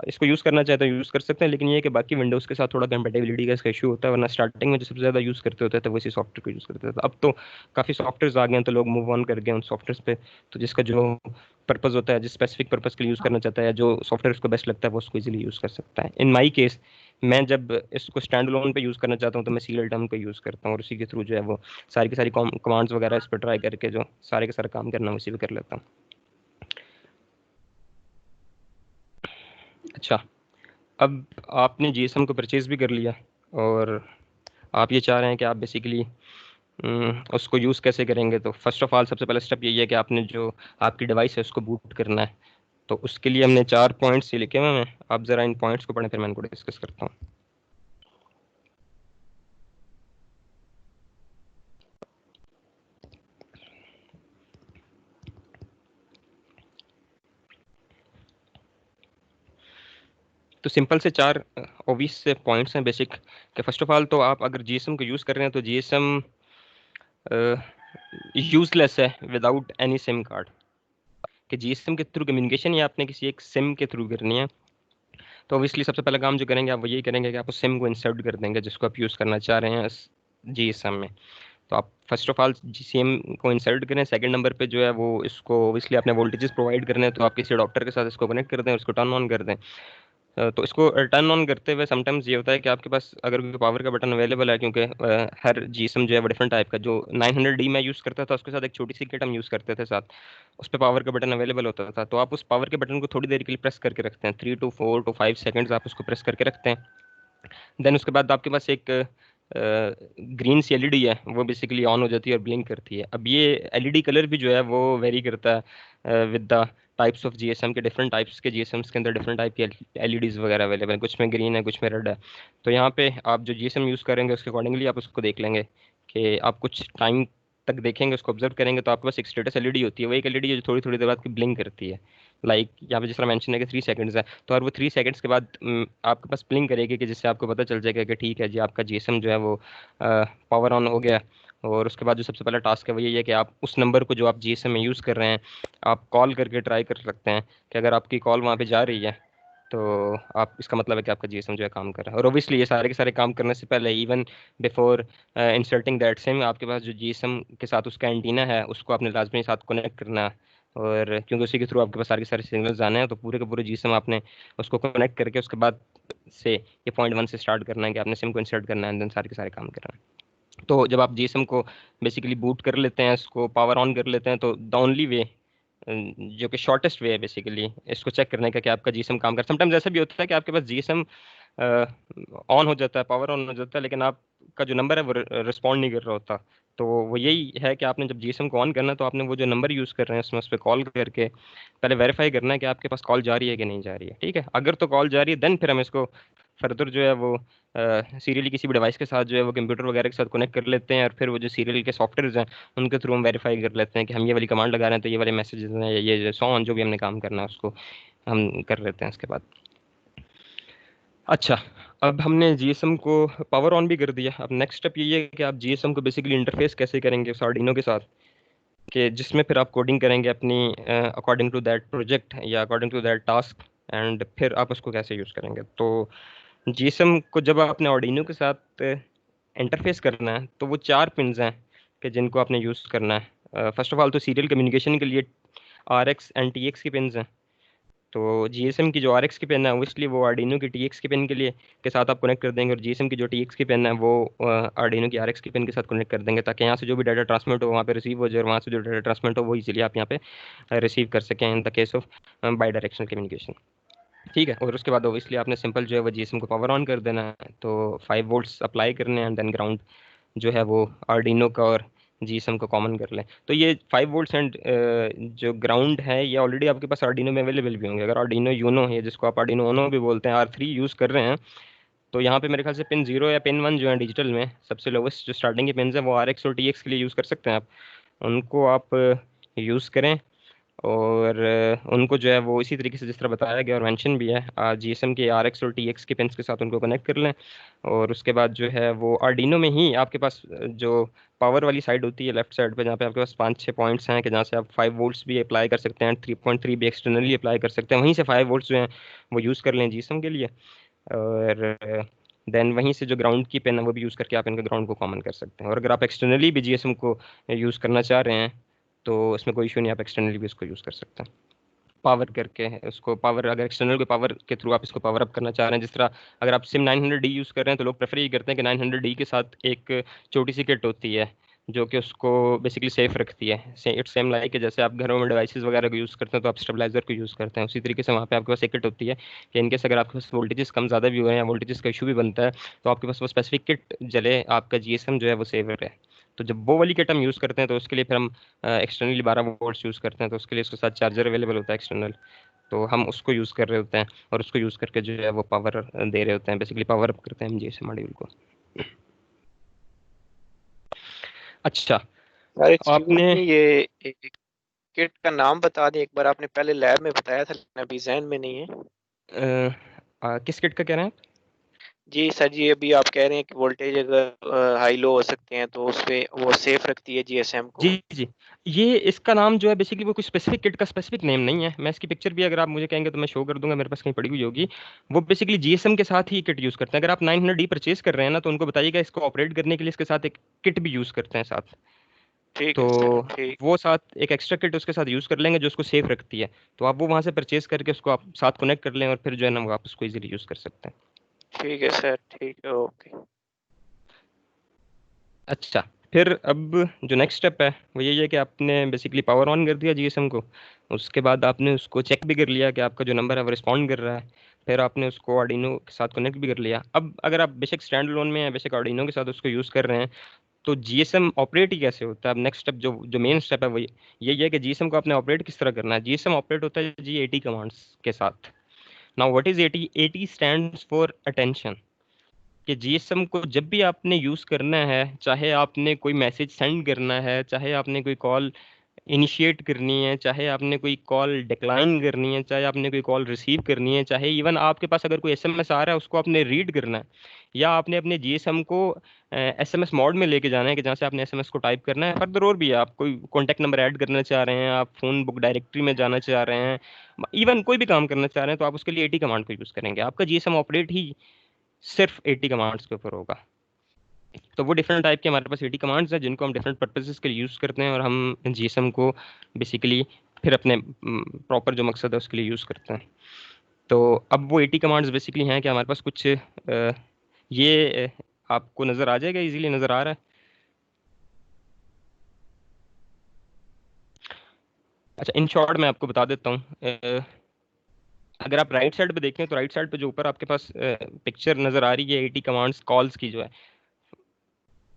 इसको यूज़ करना चाहते हैं यूज़ कर सकते हैं, लेकिन ये है कि बाकी विंडोज़ के साथ थोड़ा कंपेटेबिलिटी का इसका इशू होता है, वरना स्टार्टिंग में जो सबसे ज़्यादा यूज़ करते होते थे वो इसी सॉफ्टवेयर को यूज़ करते थे। अब तो काफ़ी सॉफ्टवेयर आ गए हैं, तो लोग मूव ऑन कर गए उन सॉफ्टवेयर पे, तो जिसका जो पर्पज़ होता है, जिस स्पेसिफिक पर्पज़ के लिए यूज़ करना चाहता है, जो सॉफ्टवेयर उसको बेस्ट लगता है वो उसको इजीली यूज़ कर सकता है। इन माई केस मैं जब इसको स्टैंड अलोन पे यूज़ करना चाहता हूँ तो मैं सीरियल टर्म को यूज़ करता हूँ और उसी के थ्रू जो है वो सारी की सारी कमांड्स वगैरह इस पर ट्राई करके जो सारे का सारा काम करना है उसी पे कर लेता हूँ। अच्छा, अब आपने जीएसएम को परचेज़ भी कर लिया और आप ये चाह रहे हैं कि आप बेसिकली उसको यूज़ कैसे करेंगे। तो फर्स्ट ऑफ ऑल सबसे पहला स्टेप यही है कि आपने जो आपकी डिवाइस है उसको बूट करना है। तो उसके लिए हमने 4 पॉइंट्स ये लिखे हुए हैं, आप ज़रा इन पॉइंट्स को पढ़ें फिर मैं इनको डिस्कस करता हूँ। तो सिंपल से 4 ऑब्वियस से पॉइंट्स हैं बेसिक कि फर्स्ट ऑफ ऑल तो आप अगर जीएसएम को यूज़ कर रहे हैं तो जीएसएम यूजलेस है विदाउट एनी सिम कार्ड, कि जीएसएम के थ्रू कम्युनिकेशन या आपने किसी एक सिम के थ्रू करनी है। तो ऑब्वियसली सबसे पहला काम जो करेंगे आप वो यही करेंगे कि आप उस सिम को इंसर्ट कर देंगे जिसको आप यूज़ करना चाह रहे हैं जीएसएम में। तो आप फर्स्ट ऑफ ऑल जीसीएम को इंसर्ट करें। सेकंड नंबर पे जो है वो इसको ऑब्वियसली आपने वोल्टेजेस प्रोवाइड करने हैं, तो आप किसी डॉक्टर के साथ इसको कनेक्ट कर दें और इसको टर्न ऑन कर दें। तो इसको टर्न ऑन करते हुए समटाइम्स ये होता है कि आपके पास अगर कोई पावर का बटन अवेलेबल है, क्योंकि हर जीएसएम जो है वो डिफरेंट टाइप का, जो 900D मैं यूज़ करता था उसके साथ एक छोटी सी किट हम यूज़ करते थे साथ, उस पर पावर का बटन अवेलेबल होता था। तो आप उस पावर के बटन को थोड़ी देर के लिए प्रेस करके रखते हैं, 3 to 4 to 5 सेकेंड्स आप उसको प्रेस करके रखते हैं। देन उसके बाद आपके पास एक ग्रीन सी एलईडी है, वो बेसिकली ऑन हो जाती है और ब्लिंक करती है। अब ये एलईडी कलर भी जो है वो वेरी करता है with the types of GSM के। डिफरेंट टाइप्स के जीएसएम्स के अंदर डिफरेंट टाइप की एलईडीज़ वगैरह अवेलेबल है, कुछ में ग्रीन है कुछ में रेड है। तो यहाँ पे आप जो जीएसएम यूज़ करेंगे उसके अकॉर्डिंगली आप उसको देख लेंगे कि आप कुछ टाइम तक देखेंगे, उसको ऑब्जर्व करेंगे तो आपके पास एक स्टेटस एलईडी होती है, वो एक एलईडी जो थोड़ी थोड़ी देर बाद की ब्लिंक करती है। लाइक यहाँ पे जिस तरह मेंशन है कि 3 सेकंड्स है, तो और वो 3 सेकंड्स के बाद आपके पास ब्लिंक करेगी कि जिससे आपको पता चल जाएगा कि ठीक है जी आपका जीएसएम जो है वो पावर ऑन हो गया। और उसके बाद जो सबसे पहला टास्क है वो यही है कि आप उस नंबर को जो आप जीएसएम में यूज़ कर रहे हैं आप कॉल करके ट्राई कर सकते हैं कि अगर आपकी कॉल वहाँ पे जा रही है तो आप, इसका मतलब है कि आपका जीएसएम जो है काम कर रहा है। और ओबियसली ये सारे के सारे काम करने से पहले even before inserting that SIM आपके पास जो जीएसएम के साथ उसका एंटीना है उसको आपने लाजमी साथ कनेक्ट करना है। और क्योंकि उसी के थ्रू आपके पास सारे के सारे सिग्नल्स आने हैं तो पूरे के पूरे जीएसएम आपने उसको कनेक्ट करके उसके बाद से ये पॉइंट 1 से स्टार्ट करना है कि आपने सिम को इंसर्ट करना है एंड देन सारे के सारे काम करना है। तो जब आप जीएसएम को बेसिकली बूट कर लेते हैं, इसको पावर ऑन कर लेते हैं, तो द ओनली वे जो कि शॉर्टेस्ट वे है बेसिकली इसको चेक करने का कि आपका जीएसएम काम कर। समटाइम्स ऐसा भी होता है कि आपके पास जीएसएम ऑन हो जाता है, पावर ऑन हो जाता है, लेकिन आपका जो नंबर है वो रिस्पॉन्ड नहीं कर रहा होता। तो वो यही है कि आपने जब जीएसएम को ऑन करना है तो आपने वो जो नंबर यूज़ कर रहे हैं उसमें उस पर कॉल करके पहले वेरीफाई करना है कि आपके पास कॉल जा रही है कि नहीं जा रही है। ठीक है, अगर तो कॉल जा रही है देन फिर हम इसको फर्दर जो है वो सीरियली किसी भी डिवाइस के साथ जो है वो कंप्यूटर वगैरह के साथ कनेक्ट कर लेते हैं और फिर वो जो सीरियल के सॉफ्टवेयर हैं उनके थ्रू हम वेरीफाई कर लेते हैं कि हम ये वाली कमांड लगा रहे हैं तो ये वाले मैसेजेस हैं या ये सॉन्ग जो भी हमने काम करना है उसको हम कर लेते हैं इसके बाद। अच्छा, अब हमने जीएसएम को पावर ऑन भी कर दिया। अब नेक्स्ट स्टेप यही है कि आप जीएसएम को बेसिकली इंटरफेस कैसे करेंगे उस आर्डिनो के साथ, कि जिसमें फिर आप कोडिंग करेंगे अपनी अकॉर्डिंग टू दैट प्रोजेक्ट या according to that task, and फिर आप उसको कैसे यूज़ करेंगे। तो जीएसएम को जब आपने आर्डिनो के साथ इंटरफेस करना है तो वो 4 पिन्स हैं कि जिनको आपने यूज़ करना है। फर्स्ट ऑफ ऑल तो सीरियल कम्युनिकेशन के लिए RX एंड TX की पिन्स हैं। तो जीएसएम की जो RX की पिन है ऑब्वियसली वो आर्डिनो की TX की पिन के लिए के साथ आप कनेक्ट कर देंगे, और जीएसएम की जो TX की पिन है वो आर्डिनो की RX की पिन के साथ कनेक्ट कर देंगे ताकि यहाँ से जो भी डाटा ट्रांसमिट हो वहाँ पे रिसीव हो जाए और वहाँ से जो डाटा ट्रांसमिट हो वो इजीली आप यहाँ पे रिसीव कर सकें in the case of by directional communication. ठीक है, और उसके बाद ओबियसली आपने सिंपल जो है वो जीएसएम को पावर ऑन कर देना है, तो 5 वोल्ट्स अप्लाई करने हैं एंड देन ग्राउंड जो है वो आर्डिनो का और जीएसएम को कॉमन कर लें। तो ये 5 वोल्ट्स एंड जो ग्राउंड है ये ऑलरेडी आपके पास आर्डिनो में अवेलेबल भी होंगे। अगर आर्डिनो यूनो है जिसको आप आर्डिनो ओनो भी बोलते हैं R3 यूज़ कर रहे हैं तो यहाँ पे मेरे ख्याल से पिन 0 या पिन 1 जो है डिजिटल में सबसे लोवेस्ट जो स्टार्टिंग के पिन है वो RX और TX के लिए यूज़ कर सकते हैं आप, उनको आप यूज़ करें। और उनको जो है वो इसी तरीके से जिस तरह बताया गया और मेंशन भी है जीएसएम के RX और TX के पिन्स के साथ उनको कनेक्ट कर लें। और उसके बाद जो है वो आर्डिनो में ही आपके पास जो पावर वाली साइड होती है लेफ्ट साइड पे जहाँ पे आपके पास 5-6 पॉइंट्स हैं कि जहाँ से आप 5 वोल्ट्स भी अप्लाई कर सकते हैं, 3.3 भी एक्सटर्नली अप्लाई कर सकते हैं, वहीं से 5 वोल्ट्स जो हैं वो यूज़ कर लें जीएसएम के लिए। और देन वहीं से जो ग्राउंड की पिन है वो भी यूज़ करके आप इनका ग्राउंड को कॉमन कर सकते हैं। और अगर आप एक्सटर्नली भी जीएसएम को यूज़ करना चाह रहे हैं तो इसमें कोई इशू नहीं, आप एक्सटर्नली भी इसको यूज़ कर सकते हैं। पावर करके है उसको, पावर अगर एक्सटर्नल के पावर के थ्रू आप इसको पावर अप करना चाह रहे हैं, जिस तरह अगर आप सिम 900D यूज़ कर रहे हैं तो लोग प्रेफर ये करते हैं कि 900D के साथ एक छोटी सी किट होती है जो कि उसको बेसिकली सेफ रखती है। इट्स सेम लाइक कि जैसे आप घरों में डिवाइसेस वगैरह को यूज़ करते हैं तो आप स्टेबलाइजर को यूज़ करते हैं, उसी तरीके से वहाँ पे आपके पास एक किट होती है कि इनकेस अगर आपके पास वोल्टेजेस कम ज़्यादा भी हुए हैं या वोल्टेजेस का इशू भी बनता है तो आपके पास वो स्पेसिफिक किट जले, आपका जीएसएम जो है वो सेव रहे। तो जब वो वाली किट हम यूज़ करते हैं तो उसके लिए फिर हम एक्सटर्नली 12 वोल्ट्स यूज़ करते हैं, तो उसके लिए उसके साथ चार्जर अवेलेबल होता है एक्सटर्नल, तो हम उसको यूज़ कर रहे होते हैं और उसको यूज़ करके जो है वो पावर दे रहे होते हैं, बेसिकली पावर अप करते हैं हम जीएसएम मॉड्यूल को। अच्छा, सर एक्सक्यूज आपने मी, ये किट का नाम बता दें एक बार, आपने पहले लैब में बताया था लेकिन अभी जहन में नहीं है। किस किट का कह रहे हैं आप? जी सर जी, अभी आप कह रहे हैं कि वोल्टेज अगर हाई लो हो सकते हैं तो उस पे वो सेफ रखती है जीएसएम को। जी जी, ये इसका नाम जो है बेसिकली वो कोई स्पेसिफिक किट का स्पेसिफिक नेम नहीं है। मैं इसकी पिक्चर भी अगर आप मुझे कहेंगे तो मैं शो कर दूंगा, मेरे पास कहीं पड़ी हुई होगी। वो बेसिकली जीएसएम के साथ ही किट यूज़ करते हैं। अगर आप 900D परचेज कर रहे हैं ना तो उनको बताइएगा इसको ऑपरेट करने के लिए इसके साथ एक किट भी यूज़ करते हैं साथ। ठीक तो है सर, ठीक। वो साथ एक एक्स्ट्रा किट उसके साथ यूज़ कर लेंगे जो उसको सेफ रखती है, तो आप वो वहाँ से परचेज करके उसको आप साथ कनेक्ट कर लें और फिर जो है ना वो आप उसको इजीली यूज़ कर सकते हैं। ठीक है सर, ठीक है, ओके। अच्छा, फिर अब जो नेक्स्ट स्टेप है वो यही है कि आपने बेसिकली पावर ऑन कर दिया जीएसएम को, उसके बाद आपने उसको चेक भी कर लिया कि आपका जो नंबर है वो रिस्पॉन्ड कर रहा है, फिर आपने उसको आर्डिनो के साथ कनेक्ट भी कर लिया। अब अगर आप बेशक स्टैंड लोन में या बेशक आर्डिनो के साथ उसको यूज़ कर रहे हैं तो जीएसएम ऑपरेट ही कैसे होता है। अब नेक्स्ट स्टेप जो जो मेन स्टेप है वो यही है कि जीएसएम को आपने ऑपरेट किस तरह करना है। जीएसएम ऑपरेट होता है जी एटी कमांड्स के साथ। Now what is eighty? Eighty stands for attention. कि जीएसएम को जब भी आपने यूज़ करना है, चाहे आपने कोई मैसेज सेंड करना है, चाहे आपने कोई कॉल इनिशिएट करनी है, चाहे आपने कोई कॉल डिक्लाइन करनी है, चाहे आपने कोई कॉल रिसीव करनी है, चाहे इवन आपके पास अगर कोई एसएमएस आ रहा है उसको आपने रीड करना है, या आपने अपने जीएसएम को एसएमएस मोड में लेके जाना है कि जहाँ से आपने एसएमएस को टाइप करना है, फर्दर और भी है, आप कोई कॉन्टैक्ट नंबर ऐड करना चाह रहे हैं, आप फ़ोन बुक डायरेक्टरी में जाना चाह रहे हैं, इवन कोई भी काम करना चाह रहे हैं, तो आप उसके लिए एटी कमांड को यूज़ करेंगे। आपका जीएसएम ऑपरेट ही सिर्फ एटी कमांड्स के ऊपर होगा। तो वो डिफरेंट टाइप के हमारे पास एटी कमांड्स हैं जिनको हम डिफरेंट पर्पसेस के लिए यूज़ करते हैं और हम जीएसएम को बेसिकली फिर अपने प्रॉपर जो मकसद है उसके लिए यूज़ करते हैं। तो अब वो एटी कमांड्स बेसिकली हैं कि हमारे पास कुछ ये आपको नज़र आ जाएगा, इजीली नज़र आ रहा है। अच्छा, इन शॉर्ट मैं आपको बता देता हूँ। अगर आप राइट साइड पे देखें तो राइट साइड पे जो ऊपर आपके पास पिक्चर नज़र आ रही है एटी कमांड्स कॉल्स की जो है,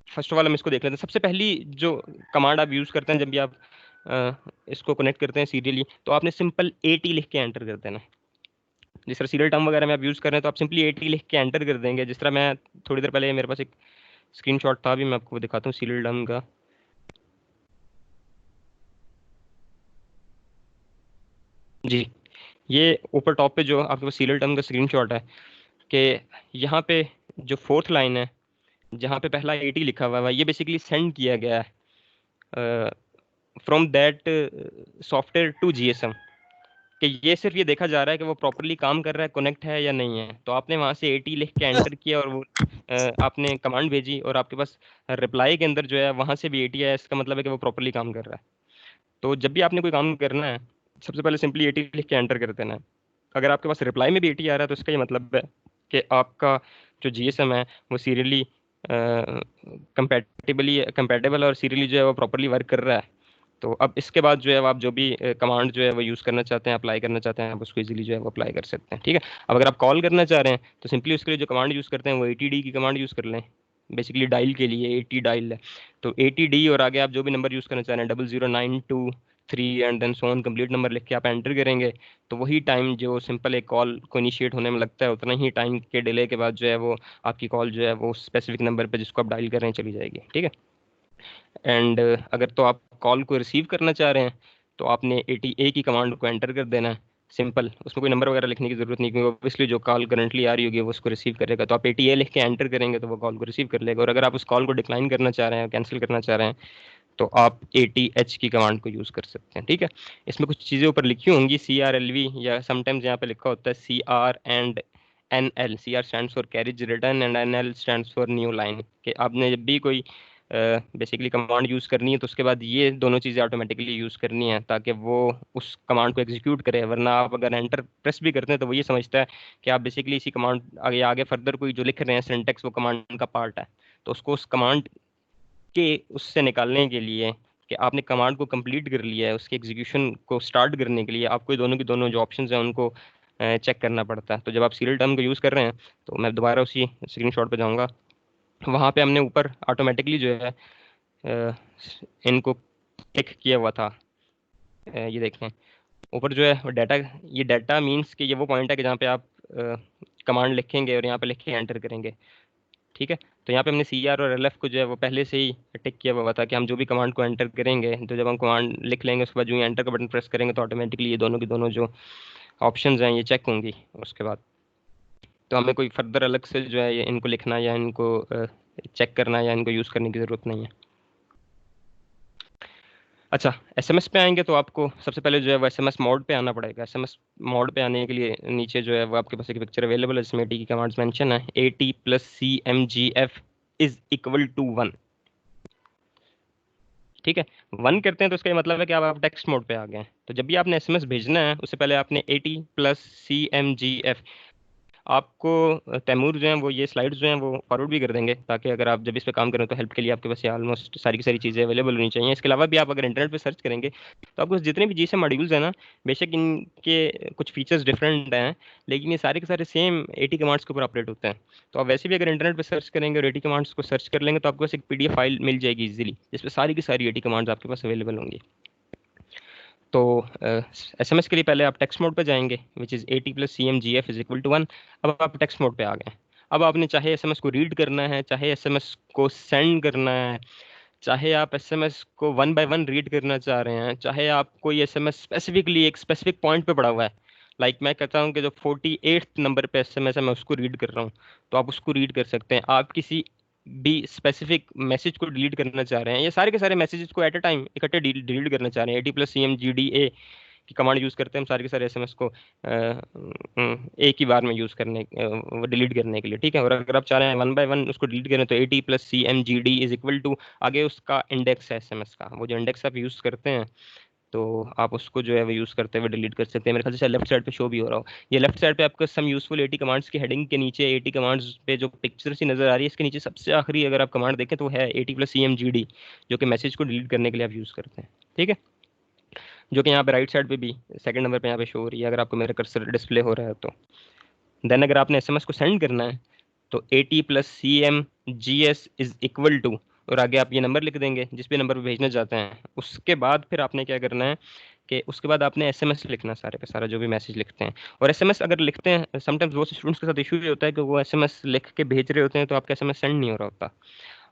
फर्स्ट ऑफ ऑल हम इसको देख लेते हैं। सबसे पहली जो कमांड आप यूज़ करते हैं जब भी आप इसको कनेक्ट करते हैं सीरियली, तो आपने सिंपल एटी लिख के एंटर कर देना है। जिस तरह सीरियल टर्म वगैरह में आप यूज़ कर रहे हैं तो आप सिंपली एटी लिख के एंटर कर देंगे। जिस तरह मैं थोड़ी देर पहले मेरे पास एक स्क्रीनशॉट था, अभी मैं आपको दिखाता हूँ सीरियल टर्म का। जी, ये ऊपर टॉप पे जो आपके पास सीरियल टर्म का स्क्रीनशॉट है कि यहाँ पे जो फोर्थ लाइन है जहाँ पे पहला एटी लिखा हुआ है ये बेसिकली सेंड किया गया है from that software to GSM, कि ये सिर्फ ये देखा जा रहा है कि वो प्रॉपरली काम कर रहा है, कनेक्ट है या नहीं है। तो आपने वहाँ से एटी लिख के एंटर किया और वो आपने कमांड भेजी और आपके पास रिप्लाई के अंदर जो है वहाँ से भी एटी है, इसका मतलब है कि वो प्रॉपरली काम कर रहा है। तो जब भी आपने कोई काम करना है सबसे पहले सिंपली एटी लिख के एंटर कर देना है। अगर आपके पास रिप्लाई में भी एटी आ रहा है तो इसका ये मतलब है कि आपका जो जीएसएम है वो सीरियली कंपैटिबल और सीरियली जो है वो प्रॉपरली वर्क कर रहा है। तो अब इसके बाद जो है आप जो भी कमांड जो है वो यूज़ करना चाहते हैं, अप्लाई करना चाहते हैं, आप उसको इजीली जो है वो अप्लाई कर सकते हैं। ठीक है, अब अगर आप कॉल करना चाह रहे हैं तो सिंपली उसके लिए जो कमांड यूज़ करते हैं वो एटी की कमांड यूज़ कर लें। बेसिकली डायल के लिए एटी डायल है, तो एटी और आगे आप जो भी नंबर यूज़ करना चाह रहे हैं 00923 and then so on complete number लिख के आप एंटर करेंगे, तो वही टाइम जो सिंपल एक कॉल को इनिशिएट होने में लगता है उतना ही टाइम के डिले के बाद जो है वो आपकी कॉल जो है वो स्पेसिफिक नंबर पे जिसको आप डायल कर रहे हैं चली जाएगी। ठीक है, एंड अगर तो आप कॉल को रिसीव करना चाह रहे हैं तो आपने एटी ए की कमांड को एंटर कर देना है। सिंपल, उसमें कोई नंबर वगैरह लिखने की ज़रूरत नहीं, क्योंकि ऑब्वियसली जो कॉल करंटली आ रही होगी वो उसको रिसीव करेगा। तो आप एटी ए लिख के एंटर करेंगे तो वो कॉल को रिसीव कर लेगा। और अगर आप उस कॉल को डिक्लाइन करना चाह रहे हैं, कैंसिल करना चाह रहे हैं, तो आप एटी एच की कमांड को यूज़ कर सकते हैं। ठीक है, इसमें कुछ चीज़ें ऊपर लिखी होंगी CRLV, या समटाइम्स यहाँ पे लिखा होता है CR and NL। CR stands for carriage return and NL stands for new line. कि आपने जब भी कोई बेसिकली कमांड यूज़ करनी है तो उसके बाद ये दोनों चीज़ें ऑटोमेटिकली यूज़ करनी है ताकि वो उस कमांड को एग्जीक्यूट करे, वरना आप अगर एंटर प्रेस भी करते हैं तो वो ये समझता है कि आप बेसिकली इसी कमांड आगे आगे फर्दर कोई जो लिख रहे हैं सिंटेक्स वो कमांड का पार्ट है। तो उसको उस कमांड के उससे निकालने के लिए कि आपने कमांड को कंप्लीट कर लिया है, उसके एग्जीक्यूशन को स्टार्ट करने के लिए आपको ये दोनों की दोनों जो ऑप्शंस हैं उनको चेक करना पड़ता है। तो जब आप सीरियल टर्म को यूज़ कर रहे हैं तो मैं दोबारा उसी स्क्रीनशॉट पे जाऊंगा, वहाँ पे हमने ऊपर ऑटोमेटिकली जो है इनको क्लिक किया हुआ था। ये देखें ऊपर जो है डाटा, ये डाटा मीन्स कि ये वो पॉइंट है कि जहाँ पे आप कमांड लिखेंगे और यहाँ पे लिख के एंटर करेंगे। ठीक है, तो यहाँ पे हमने सी आर और एल एफ को जो है वो पहले से ही टिक किया हुआ था कि हम जो भी कमांड को एंटर करेंगे, तो जब हम कमांड लिख लेंगे उसके बाद जो ही एंटर का बटन प्रेस करेंगे तो ऑटोमेटिकली ये दोनों की दोनों जो ऑप्शंस हैं ये चेक होंगी। उसके बाद तो हमें कोई फर्दर अलग से जो है ये इनको लिखना या इनको चेक करना या इनको यूज़ करने की ज़रूरत नहीं है। अच्छा, एसएमएस पे आएंगे तो आपको सबसे पहले जो है वो एसएमएस मोड पे आना पड़ेगा। एसएमएस मोड पे आने के लिए नीचे जो है वो आपके पास एक पिक्चर अवेलेबल है जिसमें एटी की कमांड्स मेंशन है। AT + CMGF = 1। ठीक है, 1 करते हैं तो इसका ये मतलब है कि अब आप टेक्स्ट मोड पे आ गए हैं। तो जब भी आपने एसएमएस भेजना है उससे पहले आपने AT + CMGF, आपको तैमूर जो है वो ये स्लाइड्स जो हैं वो फॉरवर्ड भी कर देंगे ताकि अगर आप जब इस पे काम करें तो हेल्प के लिए आपके पास ये ऑलमोस्ट सारी की सारी चीज़ें अवेलेबल होनी चाहिए। इसके अलावा भी आप अगर इंटरनेट पे सर्च करेंगे तो आपको जितने भी जीएसएम मॉड्यूल्स हैं ना, बेशक इनके कुछ फीचर्स डिफरेंट हैं लेकिन ये सारे के सारे सेम एटी कमांड्स के ऊपर ऑपरेट होते हैं। तो आप वैसे भी अगर इंटरनेट पर सर्च करेंगे और एटी कमांड्स को सर्च कर लेंगे तो आपके पास एक PDF फाइल मिल जाएगी इजीली, जिसपे सारी की सारी एटी कमांड्स आपके पास अवेलेबल होंगी। तो एसएमएस के लिए पहले आप टेक्स्ट मोड पे जाएंगे विच इज़ AT + CMGF = 1। अब आप टेक्स्ट मोड पे आ गए। अब आपने चाहे एसएमएस को रीड करना है, चाहे एसएमएस को सेंड करना है, चाहे आप एसएमएस को 1 बाय 1 रीड करना चाह रहे हैं, चाहे आप कोई एसएमएस स्पेसिफिकली एक स्पेसिफिक पॉइंट पे पड़ा हुआ है, लाइक मैं कहता हूँ कि जो 48th नंबर पे एसएमएस है मैं उसको रीड कर रहा हूँ, तो आप उसको रीड कर सकते हैं। आप किसी भी स्पेसिफिक मैसेज को डिलीट करना चाह रहे हैं, ये सारे के सारे मैसेजेस को एट अ टाइम इकट्ठे डिलीट करना चाह रहे हैं, AT + CMGDA की कमांड यूज़ करते हैं हम सारे के सारे एसएमएस को एक ही बार में यूज़ करने डिलीट करने के लिए। ठीक है, और अगर आप चाह रहे हैं 1 बाय 1 उसको डिलीट करें तो AT + CMGD = आगे उसका इंडेक्स है एसएमएस का, वो जो इंडेक्स आप यूज़ करते हैं तो आप उसको जो है वो यूज़ करते हुए डिलीट कर सकते हैं। मेरे ख्याल से लेफ्ट साइड पे शो भी हो रहा हो, ये लेफ्ट साइड पे आपको सम यूजफुल एटी कमांड्स की हेडिंग के नीचे एटी कमांड्स पे जो पिक्चर सी नजर आ रही है इसके नीचे सबसे आखिरी अगर आप कमांड देखें तो वो है AT + CMGD, जो कि मैसेज को डिलीट करने के लिए आप यूज़ करते हैं। ठीक है, जो कि यहाँ पे राइट साइड पे भी सेकंड नंबर पे यहाँ पे शो हो रही है अगर आपको मेरा कर्सर डिस्प्ले हो रहा है तो। देन अगर आपने एसएमएस को सेंड करना है तो AT + CMGS = और आगे आप ये नंबर लिख देंगे जिस भी नंबर पे भेजना चाहते हैं। उसके बाद फिर आपने क्या करना है कि उसके बाद आपने एसएमएस लिखना सारे का सारा जो भी मैसेज लिखते हैं। और एसएमएस अगर लिखते हैं समटाइम्स वो स्टूडेंट्स के साथ इशू ये होता है कि वो एसएमएस लिख के भेज रहे होते हैं तो आपका एसएमएस सेंड नहीं हो रहा होता।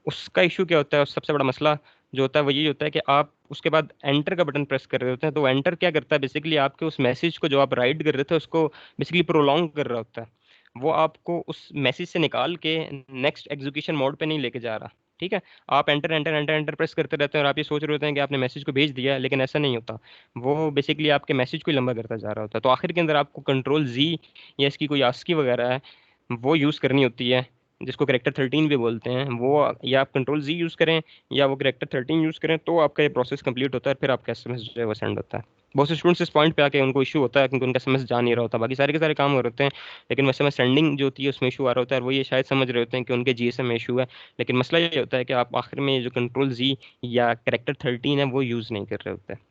उसका इशू क्या होता है, सबसे बड़ा मसला जो होता है वो यही होता है कि आप उसके बाद एंटर का बटन प्रेस कर रहे होते हैं तो एंटर क्या करता है बेसिकली आपके उस मैसेज को जो आप राइट कर रहे थे उसको बेसिकली प्रोलॉन्ग कर रहा होता है, वो आपको उस मैसेज से निकाल के नेक्स्ट एग्जीक्यूशन मोड पे नहीं लेके जा रहा। ठीक है, आप enter enter enter enter press करते रहते हैं और आप ये सोच रहे होते हैं कि आपने मैसेज को भेज दिया, लेकिन ऐसा नहीं होता, वो बेसिकली आपके मैसेज को ही लंबा करता जा रहा होता है। तो आखिर के अंदर आपको Ctrl+Z या इसकी कोई ASCII वगैरह है वो यूज़ करनी होती है, जिसको करेक्टर 13 भी बोलते हैं वो, या आप Ctrl+Z यूज़ करें या वो करेक्टर 13 यूज़ करें तो आपका ये प्रोसेस कंप्लीट होता है, फिर आपका एसएमएस जो है वो सेंड होता है। बहुत से स्टूडेंट्स इस पॉइंट पे आके उनको इशू होता है क्योंकि उनका एसएमएस जा नहीं रहा होता, बाकी सारे के सारे काम हो रहे होते हैं लेकिन एसएमएस सेंडिंग जो होती है उसमें इशू आ रहा होता है, और वो ये शायद समझ रहे होते हैं कि उनके जीएसएम में इशू है, लेकिन मसला ये होता है कि आप आखिर में जो Ctrl+Z या करेक्टर 13 है वो यूज़ नहीं कर रहे होते हैं।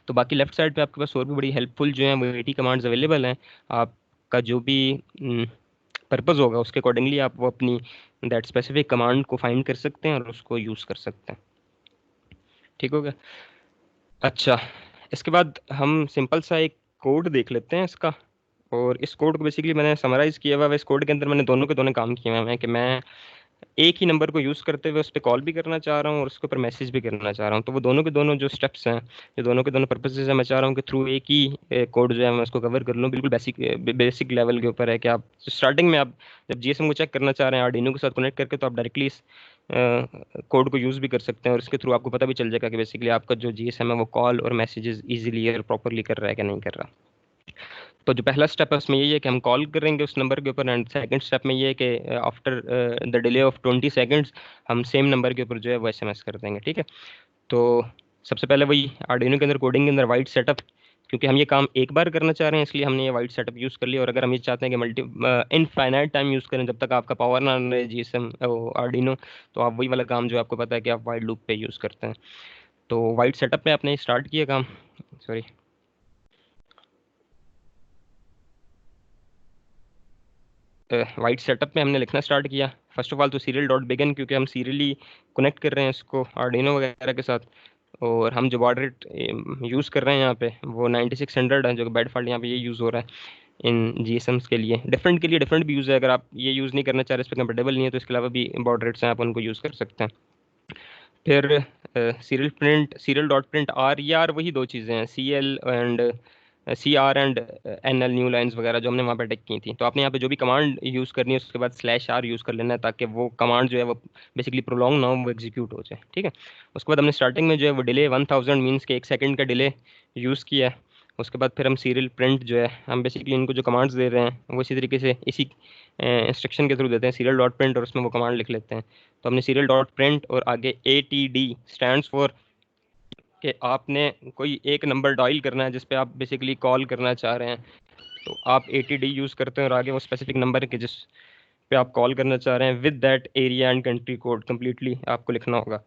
तो बाकी लेफ्ट साइड पे आपके पास और भी बड़ी हेल्पफुल जो है वो एटी कमांड्स अवेलेबल हैं। आपका जो भी पर्पज़ होगा उसके अकॉर्डिंगली आप वो अपनी दैट स्पेसिफिक कमांड को फाइंड कर सकते हैं और उसको यूज़ कर सकते हैं। ठीक हो गया। अच्छा, इसके बाद हम सिंपल सा एक कोड देख लेते हैं इसका, और इस कोड को बेसिकली मैंने समराइज़ किया हुआ है। इस कोड के अंदर मैंने दोनों के दोनों काम किए हुए हैं कि मैं एक ही नंबर को यूज़ करते हुए उस पर कॉल भी करना चाह रहा हूँ और उसके ऊपर मैसेज भी करना चाह रहा हूँ। तो वो दोनों के दोनों जो स्टेप्स हैं, ये दोनों के दोनों पर्पसेस हैं, मैं चाह रहा हूँ कि थ्रू एक ही कोड जो है मैं उसको कवर कर लूँ। बिल्कुल बेसिक लेवल के ऊपर है कि आप स्टार्टिंग में आप जब जीएसएम को चेक करना चाह रहे हैं आर्डिनो के साथ कनेक्ट करके तो आप डायरेक्टली इस कोड को यूज़ भी कर सकते हैं और इसके थ्रू आपको पता भी चल जाएगा कि बेसिकली आपका जो जीएसएम है वो कॉल और मैसेजेस ईजिली और प्रॉपरली कर रहा है कि नहीं कर रहा। तो जो पहला स्टेप है उसमें यही है कि हम कॉल करेंगे उस नंबर के ऊपर, एंड सेकंड स्टेप में ये है कि after the delay of 20 seconds हम सेम नंबर के ऊपर जो है वो एसएमएस कर देंगे। ठीक है, तो सबसे पहले वही आर्डिनो के अंदर कोडिंग के अंदर वाइड सेटअप, क्योंकि हम ये काम एक बार करना चाह रहे हैं इसलिए हमने ये वाइड सेटअप यूज़ कर लिया। और अगर हम ये चाहते हैं कि मल्टी इनफाइनाइट टाइम यूज़ करें जब तक आपका पावर ना रहे जीएसएम आर्डिनो, तो आप वही वाला काम जो आपको पता है कि आप वाइड लूप पे यूज़ करते हैं। तो वाइड सेटअप में आपने स्टार्ट किया काम, सॉरी वाइड सेटअप में हमने लिखना स्टार्ट किया। फर्स्ट ऑफ ऑल तो सीरियल डॉट बिगिन, क्योंकि हम सीरियली कनेक्ट कर रहे हैं इसको आर्डिनो वगैरह के साथ, और हम जो बॉर्डर रेट यूज़ कर रहे हैं यहाँ पे वो 9600 है, जो कि बाय डिफ़ॉल्ट यहाँ पे ये यूज़ हो रहा है इन जीएसएम्स के लिए। डिफरेंट के लिए डिफरेंट भी यूज़ है, अगर आप ये यूज़ नहीं करना चाह रहे, इस पर कंफर्टेबल नहीं है, तो इसके अलावा भी बॉर्डर रेट्स हैं, आप उनको यूज़ कर सकते हैं। फिर सीरियल डॉट प्रिंट आर, ये आर वही दो चीज़ें हैं, C R and N L new lines वगैरह जो हमने वहाँ पे टिक की थी। तो आपने यहाँ पे जो भी कमांड यूज़ करनी है उसके बाद स्लैश आर यूज़ कर लेना है, ताकि वो कमांड जो है वो बेसिकली प्रोलॉन्ग ना हो, वो एग्जीक्यूट हो जाए। ठीक है, उसके बाद हमने स्टार्टिंग में जो है वो डिले 1000 मीन्स के 1 सेकंड का डिले यूज़ किया है। उसके बाद फिर हम सीरियल प्रिंट जो है, हम बेसिकली इनको जो कमांड्स दे रहे हैं वो इसी तरीके से इसी इंस्ट्रक्शन के थ्रू देते हैं, सीरियल डॉट प्रिंट, और उसमें वो कमांड लिख लेते हैं। तो हमने सीरियल डॉट प्रिंट और आगे ATD स्टैंड्स फॉर कि आपने कोई एक नंबर डायल करना है जिस पे आप बेसिकली कॉल करना चाह रहे हैं, तो आप ATD यूज़ करते हैं और आगे वो स्पेसिफिक नंबर के जिस पे आप कॉल करना चाह रहे हैं with that area and country code completely आपको लिखना होगा।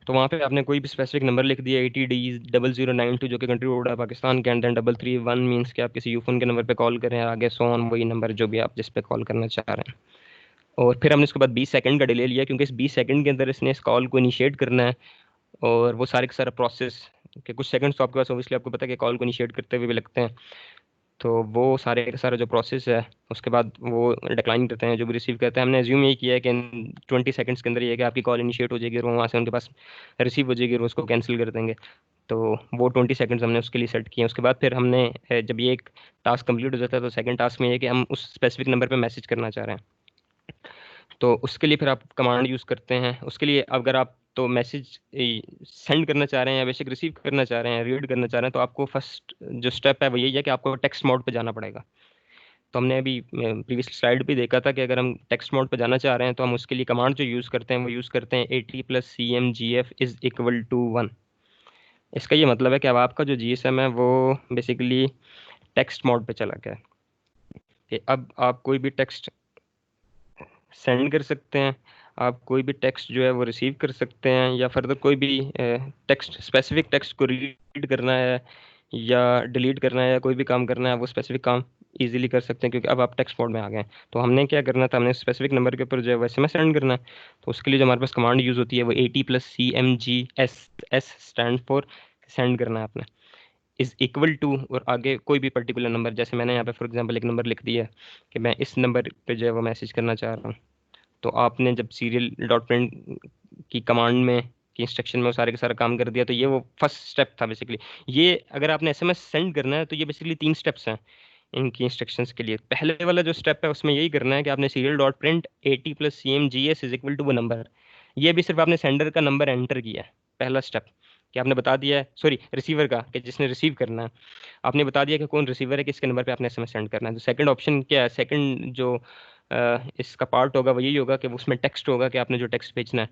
तो वहाँ पे आपने कोई भी स्पेसिफिक नंबर लिख दिया, ATD 0092 जो कि कंट्री कोड है पाकिस्तान के, एंड देन 331 मीन्स कि आप किसी यूफोन के नंबर पे कॉल करें, आगे सो ऑन वही नंबर जो भी आप जिस पे कॉल करना चाह रहे हैं। और फिर हमने उसके बाद 20 सेकंड का डिले लिया, क्योंकि इस 20 सेकंड के अंदर इसने इस कॉल को इनिशिएट करना है, और वो सारे का सारा प्रोसेस के कुछ सेकंड्स तो आपके पास ऑब्वियसली आपको पता है कि कॉल को इनिशिएट करते हुए भी लगते हैं, तो वो सारे का सारा जो प्रोसेस है उसके बाद वो डिक्लाइन करते हैं जो भी रिसीव करते हैं। हमने एज्यूम यही किया है कि 20 सेकंड्स के अंदर ये है कि आपकी कॉल इनिशिएट हो जाएगी और वो वहाँ से उनके पास रिसीव हो जाएगी और उसको कैंसिल कर देंगे। तो वो 20 सेकंड्स हमने उसके लिए सेट किए। उसके बाद फिर हमने जब ये एक टास्क कंप्लीट हो जाता है तो सेकंड टास्क में ये है कि हम उस स्पेसिफिक नंबर पे मैसेज करना चाह रहे हैं, तो उसके लिए फिर आप कमांड यूज़ करते हैं। उसके लिए अगर आप तो मैसेज सेंड करना चाह रहे हैं या बेशक रिसीव करना चाह रहे हैं, रीड करना चाह रहे हैं, तो आपको फर्स्ट जो स्टेप है वो यही है कि आपको टेक्स्ट मोड पे जाना पड़ेगा। तो हमने अभी प्रीवियस स्लाइड पे देखा था कि अगर हम टेक्स्ट मोड पे जाना चाह रहे हैं तो हम उसके लिए कमांड जो यूज़ करते हैं वो यूज़ करते हैं AT+CMGF इज़ इक्वल टू 1। इसका ये मतलब है कि अब आपका जो GSM है वो बेसिकली टेक्स्ट मोड पे चला गया है कि अब आप कोई भी टेक्स्ट सेंड कर सकते हैं, आप कोई भी टेक्स्ट जो है वो रिसीव कर सकते हैं, या फर्दर कोई भी टेक्स्ट स्पेसिफिक टेक्स्ट को रीड करना है या डिलीट करना है या कोई भी काम करना है, वो स्पेसिफिक काम इजीली कर सकते हैं, क्योंकि अब आप टेक्स्ट मोड में आ गए हैं। तो हमने क्या करना था, हमने स्पेसिफिक नंबर के ऊपर जो है वो SMS सेंड करना है। तो उसके लिए जो हमारे पास कमांड यूज़ होती है वो AT+CMGS स्टैंड फॉर सेंड करना है आपने, इज़ इक्वल टू और आगे कोई भी पर्टिकुलर नंबर, जैसे मैंने यहाँ पे फॉर एग्जांपल एक नंबर लिख दिया कि मैं इस नंबर पे जो है वो मैसेज करना चाह रहा हूँ। तो आपने जब सीरियल डॉट प्रिंट की कमांड में की इंस्ट्रक्शन में वो सारे का सारा काम कर दिया, तो ये वो फर्स्ट स्टेप था बेसिकली। ये अगर आपने SMS सेंड करना है तो ये बेसिकली 3 स्टेप्स हैं इनकी इंस्ट्रक्शंस के लिए। पहले वाला जो स्टेप है उसमें यही करना है कि आपने serial dot print AT+CMGS is equal to वो नंबर, ये भी सिर्फ आपने सेंडर का नंबर एंटर किया है, पहला स्टेप, कि आपने बता दिया है, सॉरी रिसीवर का, कि जिसने रिसीव करना है आपने बता दिया कि कौन रिसीवर है, किसके नंबर पे आपने SMS सेंड करना है। तो सेकंड ऑप्शन क्या है, सेकंड जो इसका पार्ट होगा वो यही होगा कि उसमें टेक्स्ट होगा कि आपने जो टेक्स्ट भेजना है।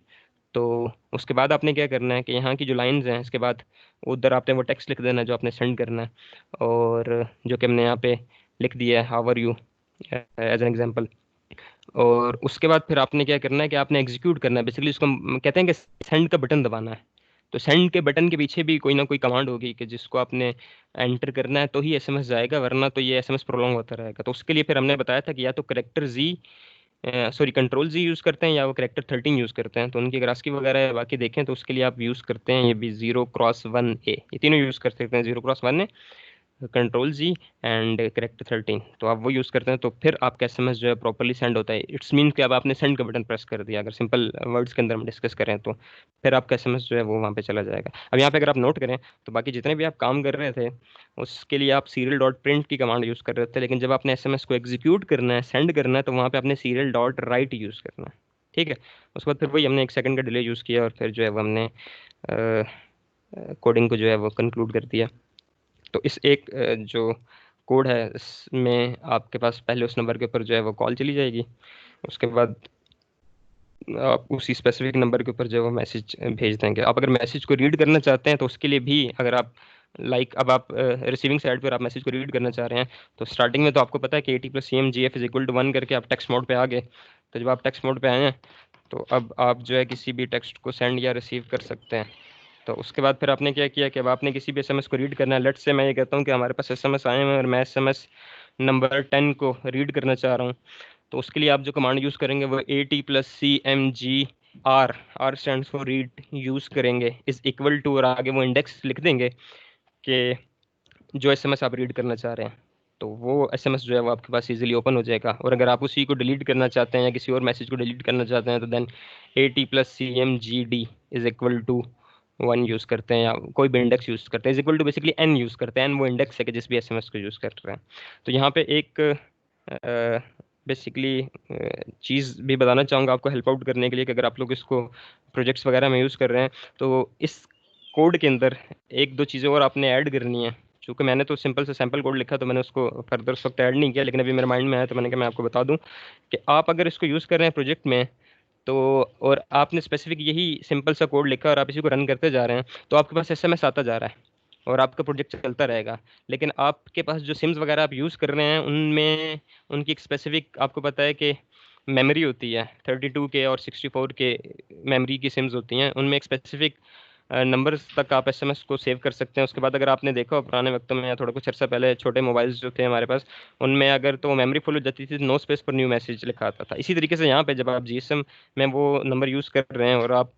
तो उसके बाद आपने क्या करना है कि यहाँ की जो लाइंस हैं इसके बाद उधर आपने वो टेक्स्ट लिख देना है जो आपने सेंड करना है, और जो कि हमने यहाँ पे लिख दिया है how are you as an example. और उसके बाद फिर आपने क्या करना है कि आपने एग्जीक्यूट करना है, बेसिकली उसको हम कहते हैं कि सेंड का बटन दबाना है। तो सेंड के बटन के पीछे भी कोई ना कोई कमांड होगी कि जिसको आपने एंटर करना है तो ही SMS जाएगा, वरना तो ये SMS प्रोलॉन्ग होता रहेगा। तो उसके लिए फिर हमने बताया था कि या तो करेक्टर जी सॉरी कंट्रोल जी यूज़ करते हैं या वो करेक्टर 13 यूज़ करते हैं। तो उनकी अगर ASCII वगैरह बाकी देखें तो उसके लिए आप यूज़ करते हैं ये भी 0x1A, ये तीनों यूज़ कर सकते हैं, 0x1A, control ji and character 13। तो आप वो यूज़ करते हैं तो फिर आपका SMS जो है प्रॉपरली सेंड होता है। इट्स मीन कि अब आपने सेंड का बटन प्रेस कर दिया, अगर सिंपल वर्ड्स के अंदर हम डिस्कस करें तो फिर आपका SMS जो है वो वहाँ पे चला जाएगा। अब यहाँ पे अगर आप नोट करें तो बाकी जितने भी आप काम कर रहे थे उसके लिए आप सीरियल डॉट प्रिंट की कमांड यूज़ कर रहे थे, लेकिन जब आपने SMS को एग्जीक्यूट करना है, सेंड करना है, तो वहाँ पे आपने सीरियल डॉट राइट यूज़ करना है। ठीक है, उसके बाद फिर वही हमने 1 सेकंड का डिले यूज़ किया और फिर जो है वो हमने कोडिंग को जो है वो कंक्लूड कर दिया। तो इस एक जो कोड है इसमें आपके पास पहले उस नंबर के ऊपर जो है वो कॉल चली जाएगी, उसके बाद आप उसी स्पेसिफिक नंबर के ऊपर जो है वो मैसेज भेज देंगे। आप अगर मैसेज को रीड करना चाहते हैं तो उसके लिए भी अगर आप अब आप रिसीविंग साइड पर आप मैसेज को रीड करना चाह रहे हैं तो स्टार्टिंग में तो आपको पता है कि AT+CM/GF इज इक्वल टू 1 करके आप टेक्स्ट मोड पे आ गए। तो जब आप टेक्स्ट मोड पे आए हैं तो अब आप जो है किसी भी टेक्स्ट को सेंड या रिसीव कर सकते हैं। तो उसके बाद फिर आपने क्या किया कि अब आपने किसी भी SMS को रीड करना है। लेट्स से मैं ये कहता हूँ कि हमारे पास SMS आए हैं और मैं SMS नंबर 10 को रीड करना चाह रहा हूँ, तो उसके लिए आप जो कमांड यूज़ करेंगे वो AT+CMGR, R stands for read, use करेंगे इज इक्वल टू और आगे वो इंडेक्स लिख देंगे कि जो SMS आप रीड करना चाह रहे हैं, तो वो SMS जो है वो आपके पास इजीली ओपन हो जाएगा। और अगर आप उसी को डिलीट करना चाहते हैं या किसी और मैसेज को डिलीट करना चाहते हैं तो then AT+CMGD is equal to 1 use करते हैं या कोई भी इंडेक्स यूज़ करते हैं, is equal to basically N use करते हैं। N वो इंडेक्स है कि जिस भी SMS को यूज़ कर रहे हैं। तो यहाँ पे एक बेसिकली चीज़ भी बताना चाहूँगा आपको हेल्प आउट करने के लिए कि अगर आप लोग इसको प्रोजेक्ट्स वगैरह में यूज़ कर रहे हैं तो इस कोड के अंदर एक दो चीज़ें और आपने ऐड करनी है। चूँकि मैंने तो सिंपल से सैम्पल कोड लिखा तो मैंने उसको फर्दर उस वक्त ऐड नहीं किया, लेकिन अभी मेरे माइंड में आया तो मैंने कहा मैं आपको बता दूं कि आप अगर इसको यूज़ कर रहे हैं प्रोजेक्ट में तो और आपने स्पेसिफिक यही सिंपल सा कोड लिखा और आप इसी को रन करते जा रहे हैं तो आपके पास SMS आता जा रहा है और आपका प्रोजेक्ट चलता रहेगा। लेकिन आपके पास जो सिम्स वगैरह आप यूज़ कर रहे हैं उनमें उनकी एक स्पेसिफिक आपको पता है कि मेमोरी होती है 32 के और 64 के मेमोरी की सिम्स होती हैं, उनमें एक स्पेसिफिक नंबर्स तक आप SMS को सेव कर सकते हैं। उसके बाद अगर आपने देखा हो पुराने वक्तों में या थोड़ा कुछ अर्सा पहले छोटे मोबाइल्स जो थे हमारे पास उनमें अगर तो मेमोरी फुल हो जाती थी नो स्पेस पर न्यू मैसेज लिखा आता था। इसी तरीके से यहाँ पे जब आप GSM में वो नंबर यूज़ कर रहे हैं और आप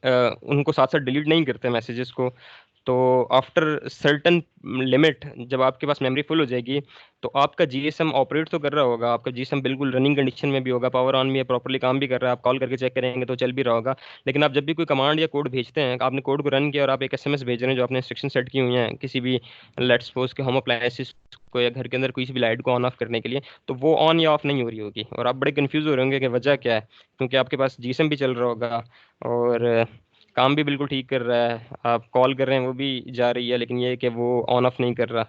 उनको साथ साथ डिलीट नहीं करते मैसेजेस को, तो आफ्टर सर्टन लिमिट जब आपके पास मेमोरी फुल हो जाएगी तो आपका GSM ऑपरेट तो कर रहा होगा, आपका GSM बिल्कुल रनिंग कंडीशन में भी होगा, पावर ऑन भी है, प्रॉपर्ली काम भी कर रहा है, आप कॉल करके चेक करेंगे तो चल भी रहा होगा। लेकिन आप जब भी कोई कमांड या कोड भेजते हैं, आपने कोड को रन किया और आप एक SMS भेज रहे हैं जो आपने इंस्ट्रक्शन सेट की हुई हैं किसी भी लेट्स सपोज के होम अप्लायंसेस को या घर के अंदर कोई सी भी लाइट को ऑन ऑफ करने के लिए, तो वो ऑन या ऑफ नहीं हो रही होगी और आप बड़े कंफ्यूज हो रहे होंगे कि वजह क्या है, क्योंकि आपके पास GSM भी चल रहा होगा और काम भी बिल्कुल ठीक कर रहा है, आप कॉल कर रहे हैं वो भी जा रही है, लेकिन ये है कि वो ऑन ऑफ नहीं कर रहा।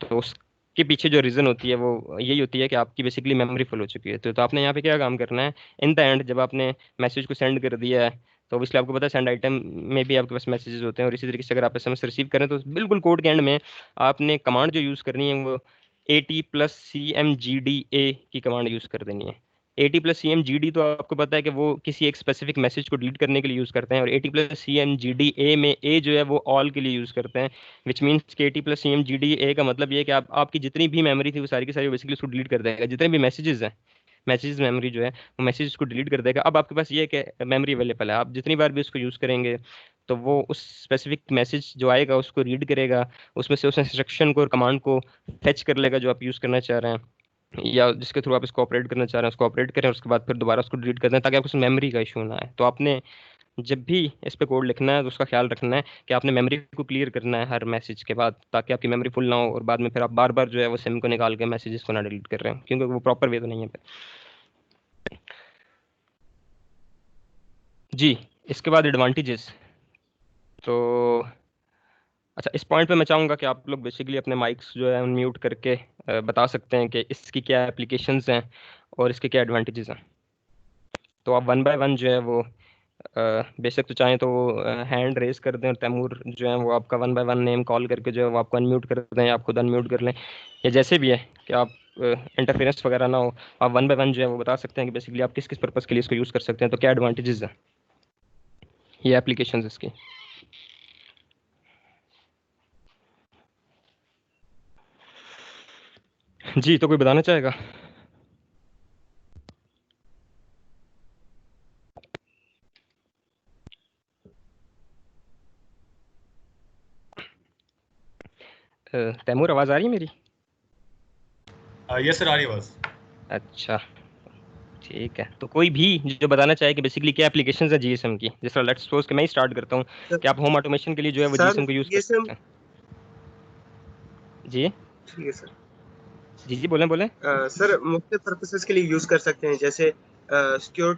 तो उसके पीछे जो रीज़न होती है वो यही होती है कि आपकी बेसिकली मेमोरी फुल हो चुकी है। तो आपने यहाँ पे क्या काम करना है, इन द एंड जब आपने मैसेज को सेंड कर दिया है तो ऑब्वियसली आपको पता है सेंड आइटम में भी आपके पास मैसेजेस होते हैं और इसी तरीके से अगर आप SMS रिसीव करें तो बिल्कुल कोड के एंड में आपने कमांड जो यूज़ करनी है वो AT+CMGDA की कमांड यूज़ कर देनी है। AT+CMGD तो आपको पता है कि वो किसी एक स्पेसिफिक मैसेज को डिलीट करने के लिए यूज़ करते हैं और AT+CMGDA में A जो है वो ऑल के लिए यूज़ करते हैं, विच मीन्स कि AT+CMGDA का मतलब ये है कि आप आपकी जितनी भी मेमोरी थी वो सारी की सारी बेसिकली उसको डिलीट कर देगा, जितने भी मैसेजेस हैं मैसेज मेमोरी जो है वो मैसेज को डिलीट कर देगा। अब आपके पास ये है कि मेमोरी अवेलेबल है, आप जितनी बार भी उसको यूज़ करेंगे तो वो उस स्पेसिफिक मैसेज जो आएगा उसको रीड करेगा, उसमें से उस इंस्ट्रक्शन को और कमांड को फेच कर लेगा जो आप यूज़ करना चाह रहे हैं या जिसके थ्रू आप इसको ऑपरेट करना चाह रहे हैं उसको ऑपरेट करें और उसके बाद फिर दोबारा उसको डिलीट कर दें ताकि आपको मेमोरी का इशू ना आए। तो आपने जब भी इस पे कोड लिखना है तो उसका ख्याल रखना है कि आपने मेमोरी को क्लियर करना है हर मैसेज के बाद, ताकि आपकी मेमोरी फुल ना हो और बाद में फिर आप बार बार जो है वो सिम को निकाल के मैसेजेस को ना डिलीट कर रहे हो, क्योंकि वो प्रॉपर वे तो नहीं है फिर। जी, इसके बाद एडवांटेजेस। तो अच्छा, इस पॉइंट पे मैं चाहूँगा कि आप लोग बेसिकली अपने माइक्स जो है म्यूट करके बता सकते हैं कि इसकी क्या एप्लीकेशंस हैं और इसके क्या एडवांटेजेस हैं। तो आप वन बाय वन जो है वो बेशक तो चाहें तो हैंड रेस कर दें और तैमूर जो है वो आपका one by one name call करके जो है वो आपको अनम्यूट कर दें या आप खुद अनम्यूट कर लें या जैसे भी है कि आप इंटरफेरेंस वगैरह ना हो, आप वन बाय वन जो है वो बता सकते हैं कि बेसिकली आप किस किस पर्पज़ के लिए इसको यूज़ कर सकते हैं, तो क्या एडवांटेजेस हैं ये एप्लीकेशन इसकी। जी, तो कोई बताना चाहेगा? तैमूर आवाज़ आ रही है मेरी? यस सर, आ रही है आवाज़। अच्छा ठीक है, तो कोई भी जो बताना चाहे कि बेसिकली क्या एप्लीकेशंस है GSM की, जिस तरह लेट्स सपोज कि मैं ही स्टार्ट करता हूँ कि आप होम ऑटोमेशन के लिए जो है वो सर GSM को यूज़ कर GSM सकते हैं। जी ठीक है सर। जी बोलें बोलें। सर मुख्य पर्पसेस के लिए यूज कर सकते हैं, जैसे सिक्योर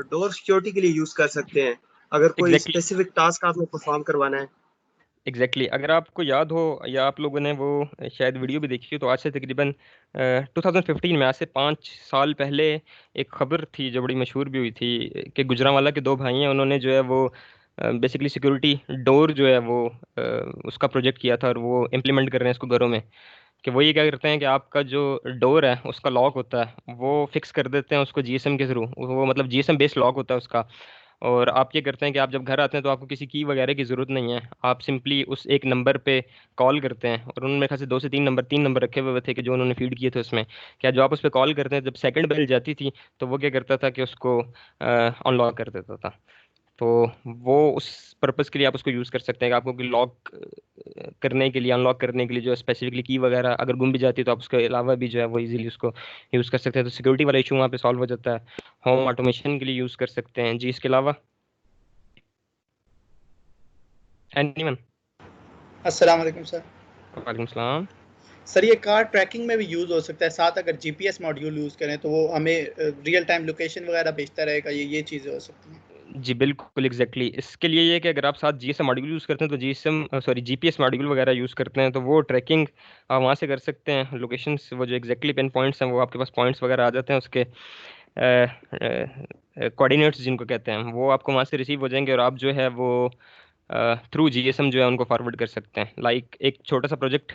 डोर सिक्योरिटी के लिए यूज कर सकते हैं अगर कोई एग्जैक्टली स्पेसिफिक टास्क आपको परफॉर्म करवाना है। एग्जैक्टली अगर आपको याद हो या आप लोगों ने वो शायद वीडियो भी देखी हो, तो आज से तकरीबन 2015 में, आज से 5 साल पहले एक खबर थी जो बड़ी मशहूर भी हुई थी कि गुजरांवाला के 2 भाई हैं, उन्होंने जो है वो बेसिकली सिक्योरिटी डोर जो है वो उसका प्रोजेक्ट किया था और वो इम्प्लीमेंट कर रहे हैं इसको घरों में। कि वो ये क्या करते हैं कि आपका जो डोर है उसका लॉक होता है वो फिक्स कर देते हैं उसको जीएसएम के थ्रू, वो मतलब जीएसएम बेस्ड लॉक होता है उसका। और आप ये करते हैं कि आप जब घर आते हैं तो आपको किसी की वगैरह की ज़रूरत नहीं है, आप सिंपली उस एक नंबर पे कॉल करते हैं। और उन्होंने मेरे ख्याल से 2 से 3 नंबर रखे हुए थे कि जो उन्होंने फीड किए थे उसमें, क्या जो आप उस पर कॉल करते हैं जब सेकंड बेल जाती थी तो वो क्या करता था कि उसको अनलॉक कर देता था। तो वो उस पर्पज़ के लिए आप उसको यूज़ कर सकते हैं कि आपको कि लॉक करने के लिए, अनलॉक करने के लिए जो स्पेसिफिकली की वगैरह अगर गुम भी जाती है तो आप उसके अलावा भी जो है वो इजीली उसको यूज़ कर सकते हैं। तो सिक्योरिटी वाला इशू वहाँ पे सॉल्व हो जाता है। होम ऑटोमेशन के लिए यूज़ कर सकते हैं जी। इसके अलावा एनीवन? अस्सलाम वालेकुम सर। वालेकुम सलाम। सर ये कार ट्रैकिंग में भी यूज़ हो सकता है, साथ अगर जीपीएस मॉड्यूल यूज़ करें तो वो हमें रियल टाइम लोकेशन वगैरह भेजता रहेगा, ये चीज़ें हो सकती हैं। जी बिल्कुल एग्जैक्टली इसके लिए ये कि अगर आप साथ जीएसएम मॉड्यूल यूज़ करते हैं तो जीएसएम सॉरी जीपीएस मॉड्यूल वगैरह यूज़ करते हैं तो वो ट्रैकिंग आप वहाँ से कर सकते हैं। लोकेशंस वो जो एग्जैक्टली पिन पॉइंट्स हैं वो आपके पास पॉइंट्स वगैरह आ जाते हैं, उसके कोऑर्डिनेट्स जिनको कहते हैं वो आपको वहाँ से रिसीव हो जाएंगे और आप जो है वो थ्रू जीएसएम जो है उनको फॉरवर्ड कर सकते हैं। लाइक एक छोटा सा प्रोजेक्ट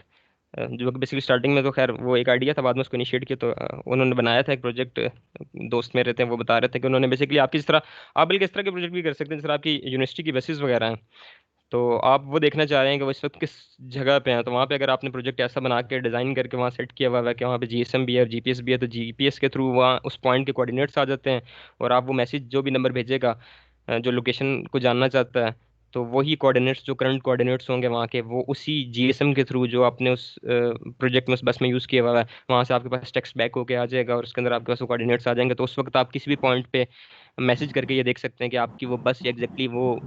जो बेसिकली स्टार्टिंग में तो खैर वो एक आइडिया था, बाद में उसको इनिशिएट किया तो उन्होंने बनाया था एक प्रोजेक्ट। दोस्त मेरे थे वो बता रहे थे कि उन्होंने बेसिकली आपकी जिस तरह आप बल्कि इस तरह के प्रोजेक्ट भी कर सकते हैं जिस तरह आपकी यूनिवर्सिटी की बसेस वगैरह हैं, तो आप वो देखना चाह रहे हैं कि वो इस वक्त किस जगह पे हैं, तो वहाँ पे अगर आपने प्रोजेक्ट ऐसा बना के डिज़ाइन करके वहाँ सेट किया हुआ है कि वहाँ पे जीएसएम भी है और जीपीएस भी है, तो जीपीएस के थ्रू वहाँ उस पॉइंट के कोऑर्डिनेट्स आ जाते हैं और आप वो मैसेज जो भी नंबर भेजेगा जो लोकेशन को जानना चाहता है, तो वही कोऑर्डिनेट्स जो करंट कोऑर्डिनेट्स होंगे वहाँ के वो उसी जीएसएम के थ्रू जो आपने उस प्रोजेक्ट में उस बस में यूज़ किया हुआ है वहाँ से आपके पास टेक्स्ट बैक होके आ जाएगा और उसके अंदर आपके पास वो कोऑर्डिनेट्स आ जाएंगे। तो उस वक्त आप किसी भी पॉइंट पे मैसेज करके ये देख सकते हैं कि आपकी वो बस या एग्जैक्टली वो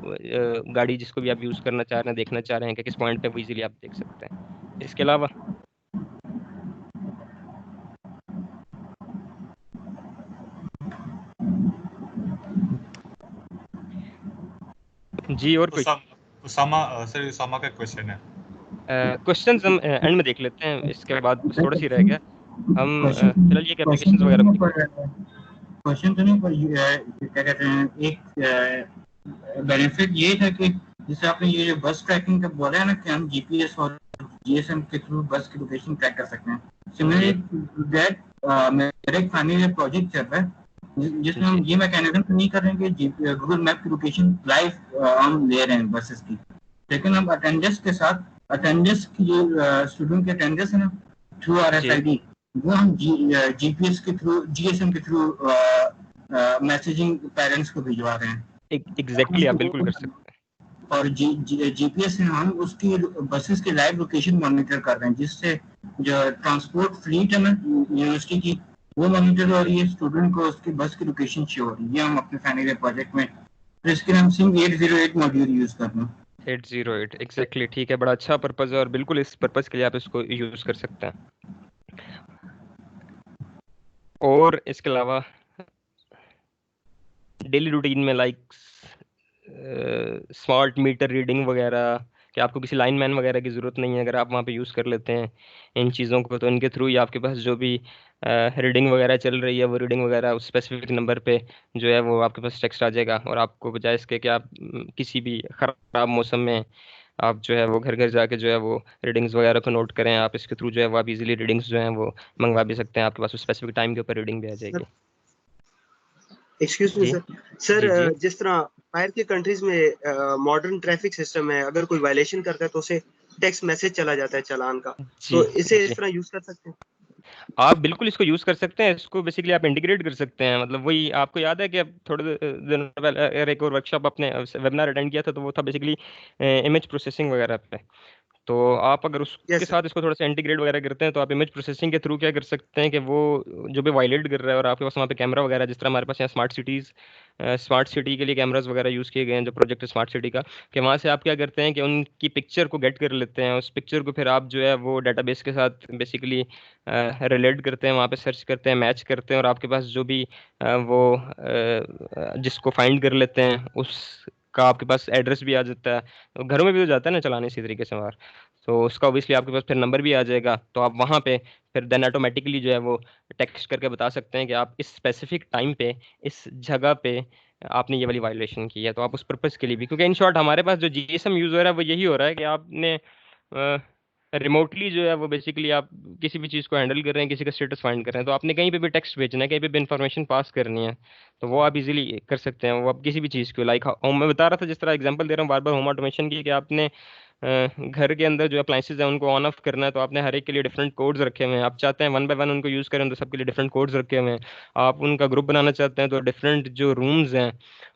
गाड़ी जिसको भी आप यूज़ करना चाह रहे हैं, देखना चाह रहे हैं कि किस पॉइंट पे वो इजीली आप देख सकते हैं। इसके अलावा जी और कोई उसामा का क्वेश्चन है। क्वेश्चंस हम एंड में देख लेते हैं, इसके बाद थोड़ा सी रह गया। हम फिलहाल ये एप्लीकेशंस वगैरह को क्वेश्चन तो नहीं, पर क्या कहते हैं, एक बेनिफिट ये था कि जैसे आपने ये जो बस ट्रैकिंग का बोला है ना कि हम जीपीएस और जीएसएम के थ्रू बस की लोकेशन ट्रैक कर सकते हैं। सिमिलरली दैट मेरा एक फाइनल प्रोजेक्ट चल रहा है जिसमें हम ये मैकेनिज्म तो नहीं कर रहे हैं कि गूगल मैप की लोकेशन लाइव हम ले रहे हैं बसेस की, लेकिन हम अटेंडेंस के साथ अटेंडेंस की जो स्टूडेंट की अटेंडेंस है ना थ्रू आरएफआईडी वो हम जीपीएस के थ्रू जीएसएम के थ्रू मैसेजिंग पेरेंट्स को भिजवा रहे हैं। एग्जैक्टली आप बिल्कुल कर सकते हैं। और जीपीएस से हम उसकी बसेस की लाइव लोकेशन मॉनिटर कर रहे हैं जिससे जो ट्रांसपोर्ट फ्लीट है ना यूनिवर्सिटी की वो मॉनिटर हो रही है, स्टूडेंट को उसकी बस की लोकेशन शो हो रही है। हम अपने फाइनल प्रोजेक्ट में तो इसके लिए हम सिंग 808 मॉड्यूल यूज कर रहे हैं। 808 एग्जैक्टली ठीक है, बड़ा अच्छा पर्पस है और बिल्कुल इस पर्पस के लिए आप इसको यूज कर सकते हैं। और इसके अलावा डेली रूटीन में लाइक स्मार्ट मीटर रीडिंग वगैरह कि आपको किसी लाइनमैन वगैरह की ज़रूरत नहीं है, अगर आप वहाँ पे यूज़ कर लेते हैं इन चीज़ों को तो इनके थ्रू ही आपके पास जो भी रीडिंग वगैरह चल रही है वो रीडिंग वगैरह उस स्पेसिफिक नंबर पे जो है वो आपके पास टेक्स्ट आ जाएगा और आपको बजाय इसके कि आप किसी भी ख़राब मौसम में आप जो है वो घर घर जाके जो है वो रीडिंग्स वगैरह को नोट करें, आप इसके थ्रू जो है वो आप इजीली रीडिंग्स जो हैं वो मंगवा भी सकते हैं, आपके पास उस स्पेसिफिक टाइम के ऊपर रीडिंग भी आ जाएगी। एक्सक्यूज मी जी सर, जी जी जिस तरह बाहर के कंट्रीज में मॉडर्न ट्रैफिक सिस्टम है, अगर कोई वायलेशन करता है तो उसे टेक्स्ट मैसेज चला जाता है चालान का, जी तो इसे जी इस तरह यूज कर सकते हैं। आप बिल्कुल इसको यूज़ कर सकते हैं, इसको बेसिकली आप इंटीग्रेट कर सकते हैं। मतलब वही आपको याद है कि अब थोड़े दिन पहले एक और वर्कशॉप अपने वेबिनार अटेंड किया था तो वो था बेसिकली इमेज प्रोसेसिंग वगैरह पे। तो आप अगर उसके यस सर। साथ इसको थोड़ा सा इंटीग्रेट वगैरह करते हैं तो आप इमेज प्रोसेसिंग के थ्रू क्या कर सकते हैं कि वो जो भी वायलेट कर रहा है और आपके पास वहाँ पे कैमरा वगैरह, जिस तरह हमारे पास यहाँ स्मार्ट सिटी के लिए कैमरास वगैरह यूज़ किए गए हैं जो प्रोजेक्ट स्मार्ट सिटी का, कि वहाँ से आप क्या करते हैं कि उनकी पिक्चर को गेट कर लेते हैं, उस पिक्चर को फिर आप जो है वो डाटाबेस के साथ बेसिकली रिलेट करते हैं, वहाँ पे सर्च करते हैं, मैच करते हैं और आपके पास जो भी जिसको फाइंड कर लेते हैं उस का आपके पास एड्रेस भी आ जाता है, तो घरों में भी हो जाता है ना चलाने इसी तरीके से बाहर, तो उसका ऑब्वियसली आपके पास फिर नंबर भी आ जाएगा, तो आप वहाँ पे फिर देन ऑटोमेटिकली जो है वो टेक्स्ट करके बता सकते हैं कि आप इस स्पेसिफिक टाइम पे इस जगह पे आपने ये वाली वायलेशन की है, तो आप उस पर्पज़ के लिए भी, क्योंकि इन शॉर्ट हमारे पास जो जीएसएम यूज़ हो रहा है वो यही हो रहा है कि आपने रिमोटली जो है वो बेसिकली आप किसी भी चीज़ को हैंडल कर रहे हैं, किसी का स्टेटस फाइंड कर रहे हैं, तो आपने कहीं पे भी टेक्स्ट भेजना है, कहीं पे भी इन्फॉर्मेशन पास करनी है, तो वो आप इजीली कर सकते हैं, वो आप किसी भी चीज़ को लाइक मैं बता रहा था जिस तरह एग्जांपल दे रहा हूँ बार बार होम ऑटोमेशन की, कि आपने घर के अंदर जो अप्लाइंसेज हैं उनको ऑन ऑफ करना है, तो आपने हर एक के लिए डिफरेंट कोड्स रखे हुए हैं, आप चाहते हैं वन बाय वन उनको यूज़ करें तो सबके लिए डिफरेंट कोड्स रखे हुए हैं, आप उनका ग्रुप बनाना चाहते हैं तो डिफरेंट जो रूम्स हैं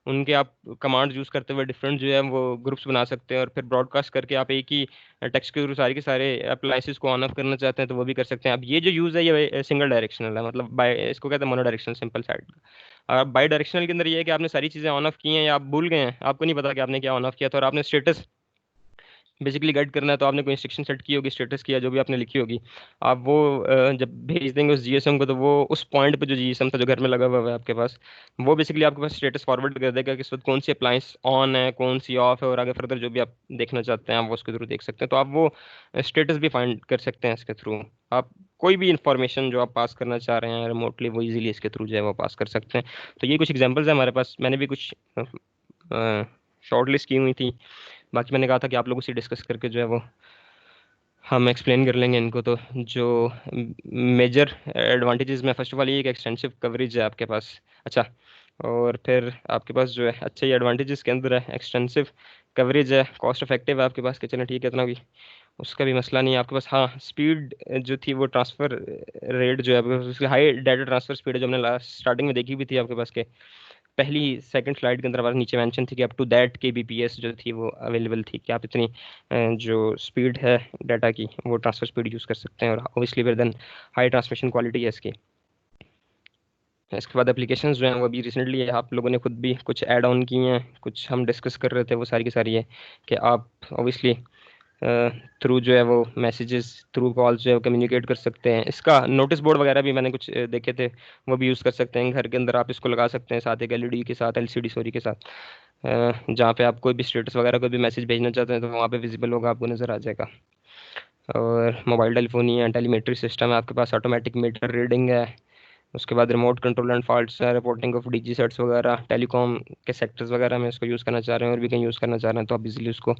उनके आप कमांड्स यूज़ करते हुए डिफरेंट जो है वो ग्रुप्स बना सकते हैं, और फिर ब्रॉडकास्ट करके आप एक ही टेक्स्ट के थ्रू सारे के सारे अप्लाइंसेस को ऑन ऑफ करना चाहते हैं तो वो भी कर सकते हैं। अब ये जो यूज़ है ये सिंगल डायरेक्शनल है, मतलब बाय इसको कहते हैं मोनो डायरेक्शनल सिंपल साइड का। और बाई डायरेक्शनल के अंदर ये है कि आपने सारी चीज़ें ऑन ऑफ की हैं या आप भूल गए हैं, आपको नहीं पता कि आपने क्या ऑन ऑफ किया था, और आपने स्टेटस बेसिकली गाइड करना है, तो आपने कोई इंस्ट्रक्शन सेट की होगी, स्टेटस किया जो भी आपने लिखी होगी, आप वो जब भेज देंगे उस जीएसएम को, तो वो उस पॉइंट पे जो जीएसएम था जो घर में लगा हुआ है आपके पास, वो बेसिकली आपके पास स्टेटस फॉरवर्ड कर देगा कि इस वक्त कौन सी अप्लायंस ऑन है, कौन सी ऑफ है, और आगे फर्दर जो भी आप देखना चाहते हैं आप वो उसके थ्रू देख सकते हैं, तो आप वो स्टेटस भी फाइंड कर सकते हैं इसके थ्रू। आप कोई भी इंफॉर्मेशन जो आप पास करना चाह रहे हैं रिमोटली वो इजीली इसके थ्रू जो है वो पास कर सकते हैं। तो ये कुछ एग्जांपल्स हैं हमारे पास, मैंने भी कुछ शॉर्ट लिस्ट की हुई थी, बाकी मैंने कहा था कि आप लोगों से डिस्कस करके जो है वो हम एक्सप्लेन कर लेंगे इनको। तो जो मेजर एडवांटेजेस में फर्स्ट ऑफ ऑल ये एक एक्सटेंसिव कवरेज है आपके पास, अच्छा, और फिर आपके पास जो है अच्छा ये एडवांटेजेस के अंदर है एक्सटेंसिव कवरेज है, कॉस्ट इफेक्टिव है आपके पास, कि चलो ठीक है इतना भी उसका भी मसला नहीं है आपके पास। हाँ, स्पीड जो थी वो ट्रांसफ़र रेट जो है आपके पास उसकी हाई डाटा ट्रांसफ़र स्पीड है, जो हमने लास्ट स्टार्टिंग में देखी भी थी आपके पास के पहली सेकंड स्लाइड के अंदर हमारे नीचे मेंशन थी कि अप टू दैट kbps जो थी वो अवेलेबल थी, कि आप इतनी जो स्पीड है डाटा की वो ट्रांसफर स्पीड यूज़ कर सकते हैं, और ऑब्वियसली फिर देन हाई ट्रांसमिशन क्वालिटी है इसकी। इसके बाद एप्लीकेशंस जो हैं वो अभी रिसेंटली आप लोगों ने खुद भी कुछ ऐड ऑन की हैं, कुछ हम डिस्कस कर रहे थे, वो सारी की सारी है कि आप ऑब्वियसली थ्रू जो है वो मैसेजेस थ्रू कॉल्स जो है कम्युनिकेट कर सकते हैं। इसका नोटिस बोर्ड वगैरह भी मैंने कुछ देखे थे, वो भी यूज़ कर सकते हैं घर के अंदर, आप इसको लगा सकते हैं साथ एक एलईडी के साथ, एलसीडी सॉरी के साथ, जहाँ पे आप कोई भी स्टेटस वगैरह कोई भी मैसेज भेजना चाहते हैं तो वहाँ पे विजिबल होगा, आपको नज़र आ जाएगा। और मोबाइल टेलीफोनी है, टेलीमेट्री सिस्टम है आपके पास, ऑटोमेटिक मीटर रीडिंग है, उसके बाद रिमोट कंट्रोल एंड फॉल्ट्स है, रिपोर्टिंग ऑफ डीजी सेट्स वगैरह, टेलीकॉम के सेक्टर्स वगैरह में इसको यूज़ करना चाह रहे हैं और भी कहीं यूज़ करना चाह रहे हैं तो आप इजीली उसको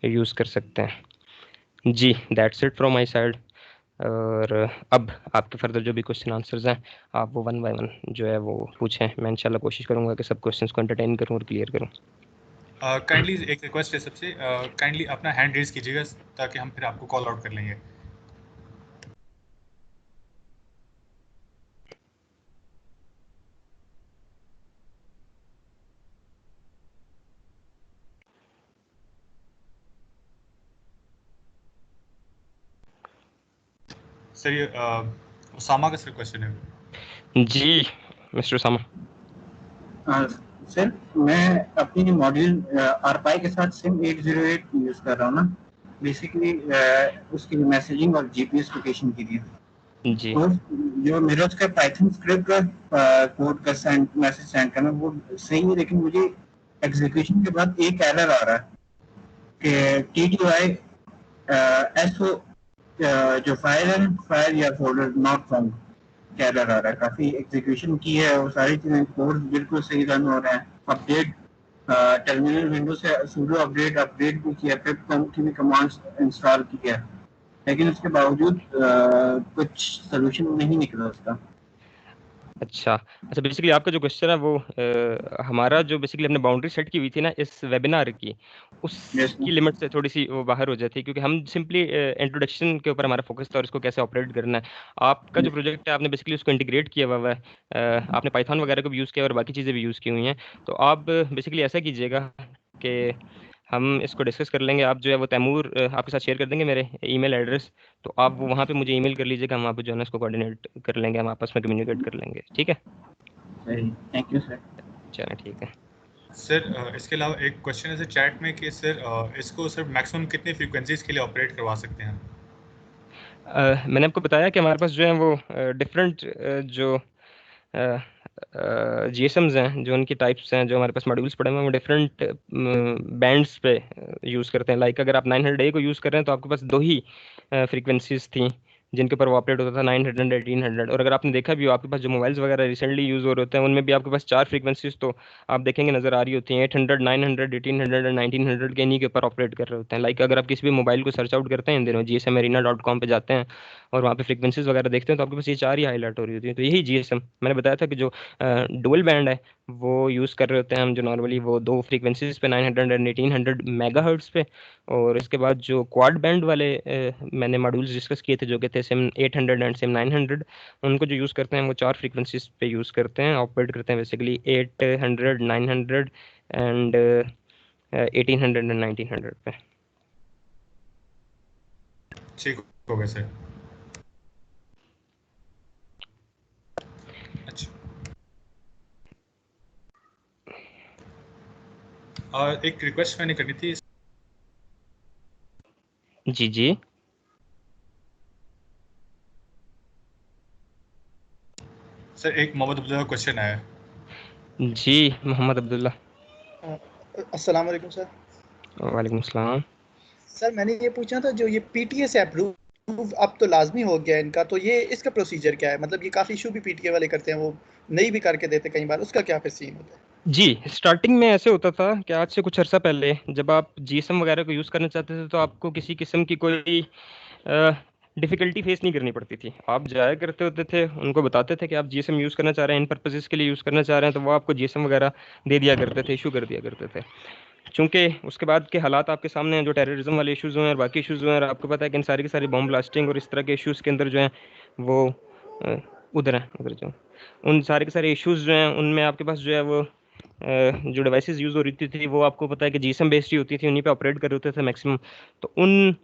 यूज़ कर सकते हैं। जी, that's it from my side. और अब आपके फर्दर जो भी क्वेश्चन आंसर्स हैं आप वो वन बाय वन जो है वो पूछें, मैं इंशाल्लाह कोशिश करूँगा कि सब क्वेश्चंस को एंटरटेन करूँ और क्लियर करूँ। काइंडली एक रिक्वेस्ट है सबसे, काइंडली अपना हैंड रेज कीजिएगा ताकि हम फिर आपको कॉल आउट कर लेंगे। सर ये उसामा का सर क्वेश्चन है। जी मिस्टर उसामा। सर मैं अपनी मॉड्यूल आरपाई के साथ सिम 808 यूज कर रहा हूँ ना, बेसिकली उसकी मैसेजिंग और जीपीएस लोकेशन के लिए। जी, तो जो मेरा उसका पाइथन स्क्रिप्ट का कोड का मैसेज सेंड करना वो सही है, लेकिन मुझे एग्जीक्यूशन के बाद एक एरर आ रहा है कि TTY SO जो फाइल है, फाइल या फोल्डर नॉट फाउंड क्या एरर आ रहा है। काफी एग्जीक्यूशन की है, वो सारी चीजें कोड बिल्कुल सही रन हो रहे हैं। अपडेट टर्मिनल विंडो से सुडो अपडेट भी किया, पिप की भी कमांड्स इंस्टॉल किया, लेकिन उसके बावजूद कुछ सोल्यूशन नहीं निकला उसका। अच्छा बेसिकली आपका जो क्वेश्चन है वो हमारा जो बेसिकली हमने बाउंड्री सेट की हुई थी ना इस वेबिनार की, उसकी लिमिट से थोड़ी सी वो बाहर हो जाती है, क्योंकि हम सिंपली इंट्रोडक्शन के ऊपर हमारा फोकस था और इसको कैसे ऑपरेट करना है। आपका जो प्रोजेक्ट है आपने बेसिकली उसको इंटीग्रेट किया हुआ है, आपने पाइथन वगैरह को भी यूज़ किया और बाकी चीज़ें भी यूज़ की हुई हैं, तो आप बेसिकली ऐसा कीजिएगा कि हम इसको डिस्कस कर लेंगे, आप जो है वो तैमूर आपके साथ शेयर कर देंगे मेरे ईमेल एड्रेस, तो आप वो वहाँ पे मुझे ईमेल कर लीजिएगा, हम वहाँ पे जो है ना इसको कोऑर्डिनेट कर लेंगे, हम आपस में कम्युनिकेट कर लेंगे, ठीक है? Thank you sir. चलो ठीक है सर। इसके अलावा एक क्वेश्चन है सर चैट में कि सर इसको सर मैक्सिमम कितनी फ्रीक्वेंसीज के लिए ऑपरेट करवा सकते हैं? मैंने आपको बताया कि हमारे पास जो है वो डिफरेंट जो जीएसएम्स हैं, जो उनकी टाइप्स हैं, जो हमारे पास मॉड्यूल्स पड़े हुए हैं, वो डिफरेंट बैंड्स पे यूज़ करते हैं। लाइक अगर आप 900A को यूज़ कर रहे हैं तो आपके पास दो ही फ्रीक्वेंसीज थी जिनके ऊपर वो ऑपरेट होता था, 900, 1800। और अगर आपने देखा भी हो, आपके पास जो मोबाइल्स वगैरह रिसेंटली यूज़ हो रहे होते हैं उनमें भी आपके पास 4 फ्रीक्वेंसीज तो आप देखेंगे नज़र आ रही होती हैं, 800, 900, 1800 और 1900 के इन्हीं के ऊपर ऑपरेट कर रहे होते हैं। लाइक अगर आप किसी भी मोबाइल को सर्च आउट करते हैं इन दिनों, GSMarina.com पे जाते हैं और वहाँ पे फ्रीक्वेंसीज वगैरह देखते हैं तो आपके पास ये 4 ही हाईलाइट हो रही होती है। तो यही GSM मैंने बताया था कि जो डुअल बैंड है वो यूज़ कर रहे होते हैं हम, जो नॉर्मली वो दो फ्रीक्वेंसीज पे 900 एंड 1800 मेगाहर्ट्ज़ पे। और इसके बाद जो क्वाड बैंड वाले मैंने मॉड्यूल्स डिस्कस किए थे जो कि थे सिम 800 एंड सिम 900, उनको जो यूज़ करते हैं वो 4 फ्रीक्वेंसीज पे यूज़ करते हैं, ऑपरेट करते हैं बेसिकली 800, 900 एंड 1800 एंड 1900 पे। ठीक हो गया सर। एक रिक्वेस्ट मैंने करनी थी। जी जी सर, एक मोहम्मद अब्दुल्ला का क्वेश्चन आया। जी मोहम्मद अब्दुल्ला। अस्सलाम वालेकुम सर। वालेकुम सलाम। सर मैंने ये पूछना था, जो ये पीटीए से अप्रूव अब तो लाजमी हो गया इनका, तो ये इसका प्रोसीजर क्या है? मतलब ये काफ़ी इशू भी पीटीए वाले करते हैं, वो नहीं भी करके देते कई बार, उसका क्या फिर सीन होता है? जी, स्टार्टिंग में ऐसे होता था कि आज से कुछ अर्सा पहले जब आप जीएसएम वगैरह को यूज़ करना चाहते थे तो आपको किसी किस्म की कोई डिफ़िकल्टी फेस नहीं करनी पड़ती थी। आप जाया करते होते थे, उनको बताते थे कि आप जीएसएम यूज़ करना चाह रहे हैं, इन पर्पसेस के लिए यूज़ करना चाह रहे हैं, तो वो आपको जीएसएम वगैरह दे दिया करते थे, इशू कर दिया करते थे। चूँकि उसके बाद के हालात आपके सामने हैं, जो टेररिज्म वाले इश्यूज़ हुए हैं और बाकी इश्यूज़ हुए हैं, और आपको पता है कि इन सारी की सारी बॉम्ब ब्लास्टिंग और इस तरह के इश्यूज़ के अंदर जो हैं वो उधर हैं, उधर जो उन सारे के सारे इश्यूज़ जो हैं उनमें आपके पास जो है वो जो डिवाइसेस यूज़ हो रही थी वो आपको पता है कि जीएसएम बेस्ड ही होती थी, उन्हीं पे ऑपरेट कर रहे होते थे मैक्सिमम। तो उन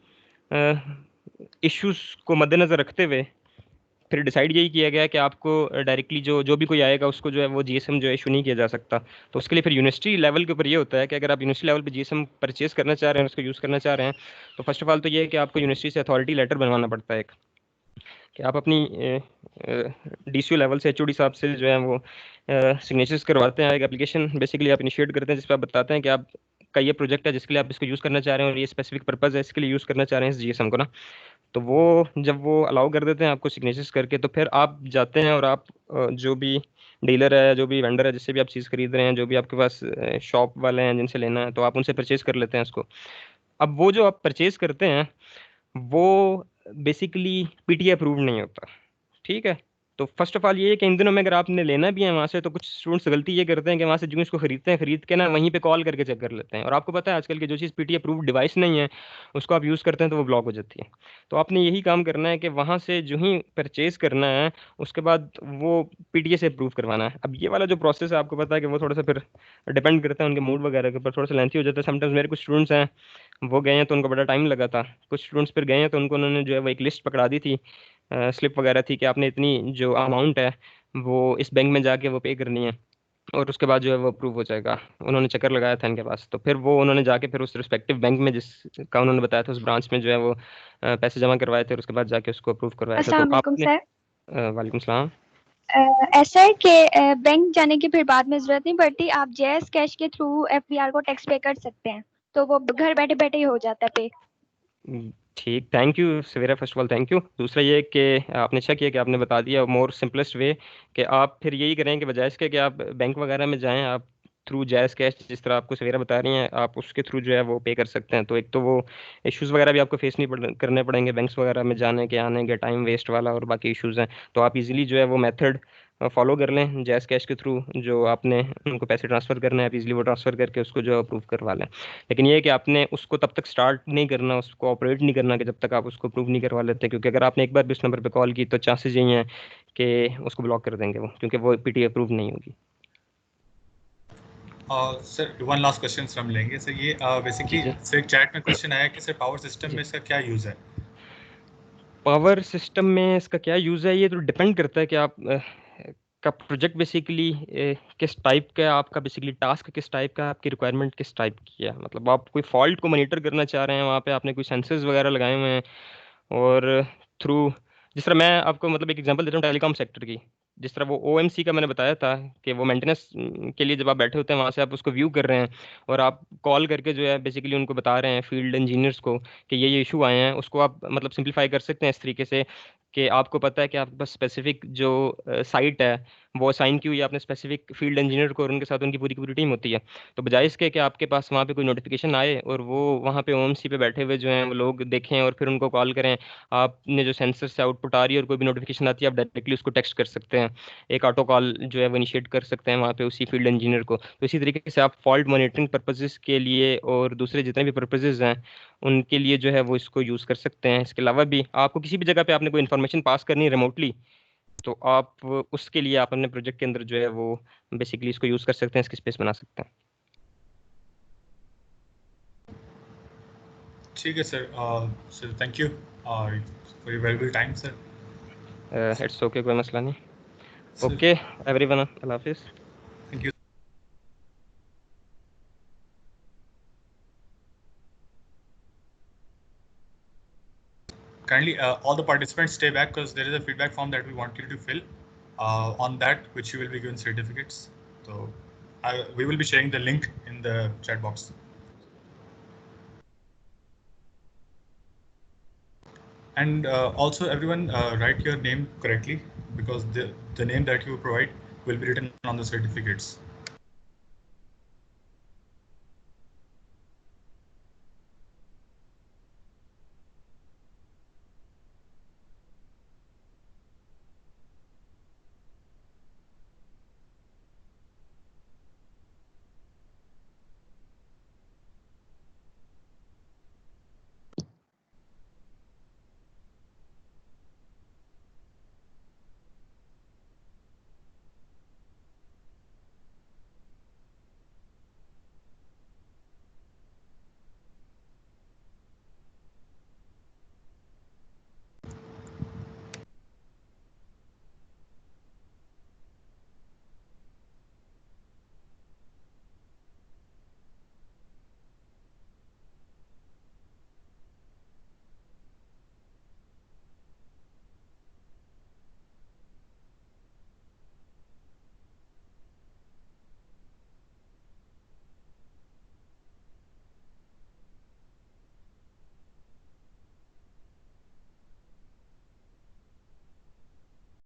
इश्यूज़ को मद्देनज़र रखते हुए फिर डिसाइड यही किया गया कि आपको डायरेक्टली जो भी कोई आएगा उसको जो है वो जीएसएम जो है इशू नहीं किया जा सकता। तो उसके लिए फिर यूनिवर्सिटी लेवल के ऊपर ये होता है कि अगर आप यूनिवर्सिटी लेवल पे जीएसएम परचेज करना चाह रहे हैं, उसको यूज़ करना चाह रहे हैं, तो फर्स्ट ऑफ ऑल तो ये है कि आपको यूनिवर्सिटी से अथॉरिटी लेटर बनवाना पड़ता है एक, कि आप अपनी डीसीयू लेवल से एचओडी साहब से जो है वो सिग्नेचर्स करवाते हैं। एक एप्लीकेशन बेसिकली आप इनिशिएट करते हैं जिस पर आप बताते हैं कि आप का ये प्रोजेक्ट है जिसके लिए आप इसको यूज़ करना चाह रहे हैं और ये स्पेसिफिक पर्पज़ है, इसके लिए यूज़ करना चाह रहे हैं इस जीएसएम को ना। तो वो जब वो अलाउ कर देते हैं आपको सिग्नेचर्स करके, तो फिर आप जाते हैं और आप जो भी डीलर है, जो भी वेंडर है, जिससे भी आप चीज़ खरीद रहे हैं, जो भी आपके पास शॉप वाले हैं जिनसे लेना है, तो आप उनसे परचेज कर लेते हैं इसको। अब वो जो आप परचेज करते हैं वो बेसिकली पीटीए अप्रूव्ड नहीं होता, ठीक है। तो फर्स्ट ऑफ ऑल ये है कि इन दिनों में अगर आपने लेना भी है वहाँ से, तो कुछ स्टूडेंट्स गलती ये करते हैं कि वहाँ से जो इसको खरीदते हैं, खरीद के ना वहीं पे कॉल करके चेक कर लेते हैं। और आपको पता है आजकल की जो चीज़ पीटीए अप्रूव्ड डिवाइस नहीं है उसको आप यूज़ करते हैं तो वो ब्लॉक हो जाती है। तो आपने यही काम करना है कि वहाँ से जो ही परचेज़ करना है उसके बाद वो पीटीए से अप्रूव करवाना है। अब ये वाला जो प्रोसेस है आपको पता है कि वो थोड़ा सा फिर डिपेंड करता है उनके मूड वगैरह के ऊपर, थोड़ा सा लेंथी हो जाता है। समटाइम्स मेरे कुछ स्टूडेंट्स हैं वो गए हैं तो उनको बड़ा टाइम लगा था, कुछ स्टूडेंट्स फिर गए हैं तो उनको उन्होंने जो है वो एक लिस्ट पकड़ा दी थी, स्लिप वगैरह थी कि आपने इतनी जो अमाउंट है वो इस बैंक में जाके वो पे करनी है और उसके बाद जो है वो अप्रूव हो जाएगा। उन्होंने चक्कर लगाया था इनके पास, तो फिर वो उन्होंने जाके फिर उस रिस्पेक्टिव बैंक में जिसका उन्होंने बताया था उस ब्रांच में जो है वो पैसे जमा करवाए थे और उसके बाद जाके उसको अप्रूव करवाया था। अस्सलाम तो वालेकुम आपने सर। वालेकुम सलाम। ऐसा है कि बैंक जाने की फिर बाद में जरूरत नहीं पड़ती, आप जेएस कैश के थ्रू एफबीआर को टैक्स पे कर सकते हैं, तो वो घर बैठे बैठे ही हो जाता है पे। ठीक, thank you Savera, first of all thank you. दूसरा ये कि आपने अच्छा किया कि आपने बता दिया मोर सिंपलेस्ट वे, कि आप फिर यही करें कि बजाय इसके कि आप बैंक वगैरह में जाएं, आप थ्रू जायज़ कैश जिस तरह आपको सवेरा बता रही हैं आप उसके थ्रू जो है वो पे कर सकते हैं। तो एक तो वो इश्यूज़ वगैरह भी आपको फेस नहीं करने पड़ेंगे बैंक्स वगैरह में जाने के आने के, टाइम वेस्ट वाला और बाकी इश्यूज़ हैं। तो आप इजीली जो है वो मेथड फॉलो कर लें जायज़ कैश के थ्रू, जो आपने उनको पैसे ट्रांसफ़र करने हैं आप इजीली वो ट्रांसफ़र करके उसको जो अप्रूव करवा लें। लेकिन ये है कि आपने उसको तब तक स्टार्ट नहीं करना, उसको ऑपरेट नहीं करना कि जब तक आप उसको अप्रूव नहीं करवा लेते, क्योंकि अगर आपने एक बार भी उस नंबर पे कॉल की तो चांसेस यही हैं कि उसको ब्लॉक कर देंगे वो, क्योंकि वो पीटी अप्रूव नहीं होगी। सर वन लास्ट क्वेश्चन हम लेंगे सर। ये बेसिकली सर एक चैट में क्वेश्चन आया कि सर पावर सिस्टम में इसका क्या यूज़ है? पावर सिस्टम में इसका क्या यूज़ है ये तो डिपेंड करता है कि आप का प्रोजेक्ट बेसिकली किस टाइप का, आपका बेसिकली टास्क किस टाइप का, आपकी रिक्वायरमेंट किस टाइप की है। मतलब आप कोई फॉल्ट को मॉनिटर करना चाह रहे हैं, वहाँ पे आपने कोई सेंसर्स वगैरह लगाए हुए हैं और थ्रू जिस तरह मैं आपको मतलब एक एग्जांपल देता हूँ टेलीकॉम सेक्टर की। जिस तरह वो OMC का मैंने बताया था कि वो मेंटेनेंस के लिए जब आप बैठे होते हैं वहाँ से आप उसको व्यू कर रहे हैं और आप कॉल करके जो है बेसिकली उनको बता रहे हैं फील्ड इंजीनियर्स को कि ये इशू आए हैं, उसको आप मतलब सिंप्लीफाई कर सकते हैं इस तरीके से कि आपको पता है कि आपके पास स्पेसिफिक जो साइट है वो असाइन की हुई है आपने स्पेसिफिक फील्ड इंजीनियर को और उनके साथ उनकी पूरी की पूरी टीम होती है। तो बजाय इसके कि आपके पास वहाँ पे कोई नोटिफिकेशन आए और वो वहाँ पे OMC पे बैठे हुए जो हैं वो लोग देखें और फिर उनको कॉल करें, आपने जो सेंसर से आउटपुट आ रही है और कोई भी नोटिफिकेशन आती है आप डायरेक्टली उसको टेक्स्ट कर सकते हैं, एक ऑटो कॉल जो है वो इनिशिएट कर सकते हैं वहाँ पे उसी फील्ड इंजीनियर को। तो इसी तरीके से आप फॉल्ट मॉनिटरिंग पर्पजेस के लिए और दूसरे जितने भी पर्पजेस हैं उनके लिए जो है वो इसको यूज़ कर सकते हैं। इसके अलावा भी आपको किसी भी जगह पे आपने कोई इन्फॉर्मेशन पास करनी है रिमोटली तो आप उसके लिए आप अपने प्रोजेक्ट के अंदर जो है वो बेसिकली इसको यूज़ कर सकते हैं, इसकी स्पेस बना सकते हैं। ठीक है sir, sir thank you for your valuable time sir. It's okay, कोई मसला नहीं। Sir, ओके एवरीवन, अल्लाह हाफिज़। thank you. Kindly, all the participants stay back because there is a feedback form that we want you to fill. On that, which you will be given certificates. So, we will be sharing the link in the chat box. And also, everyone write your name correctly because the name that you provide will be written on the certificates.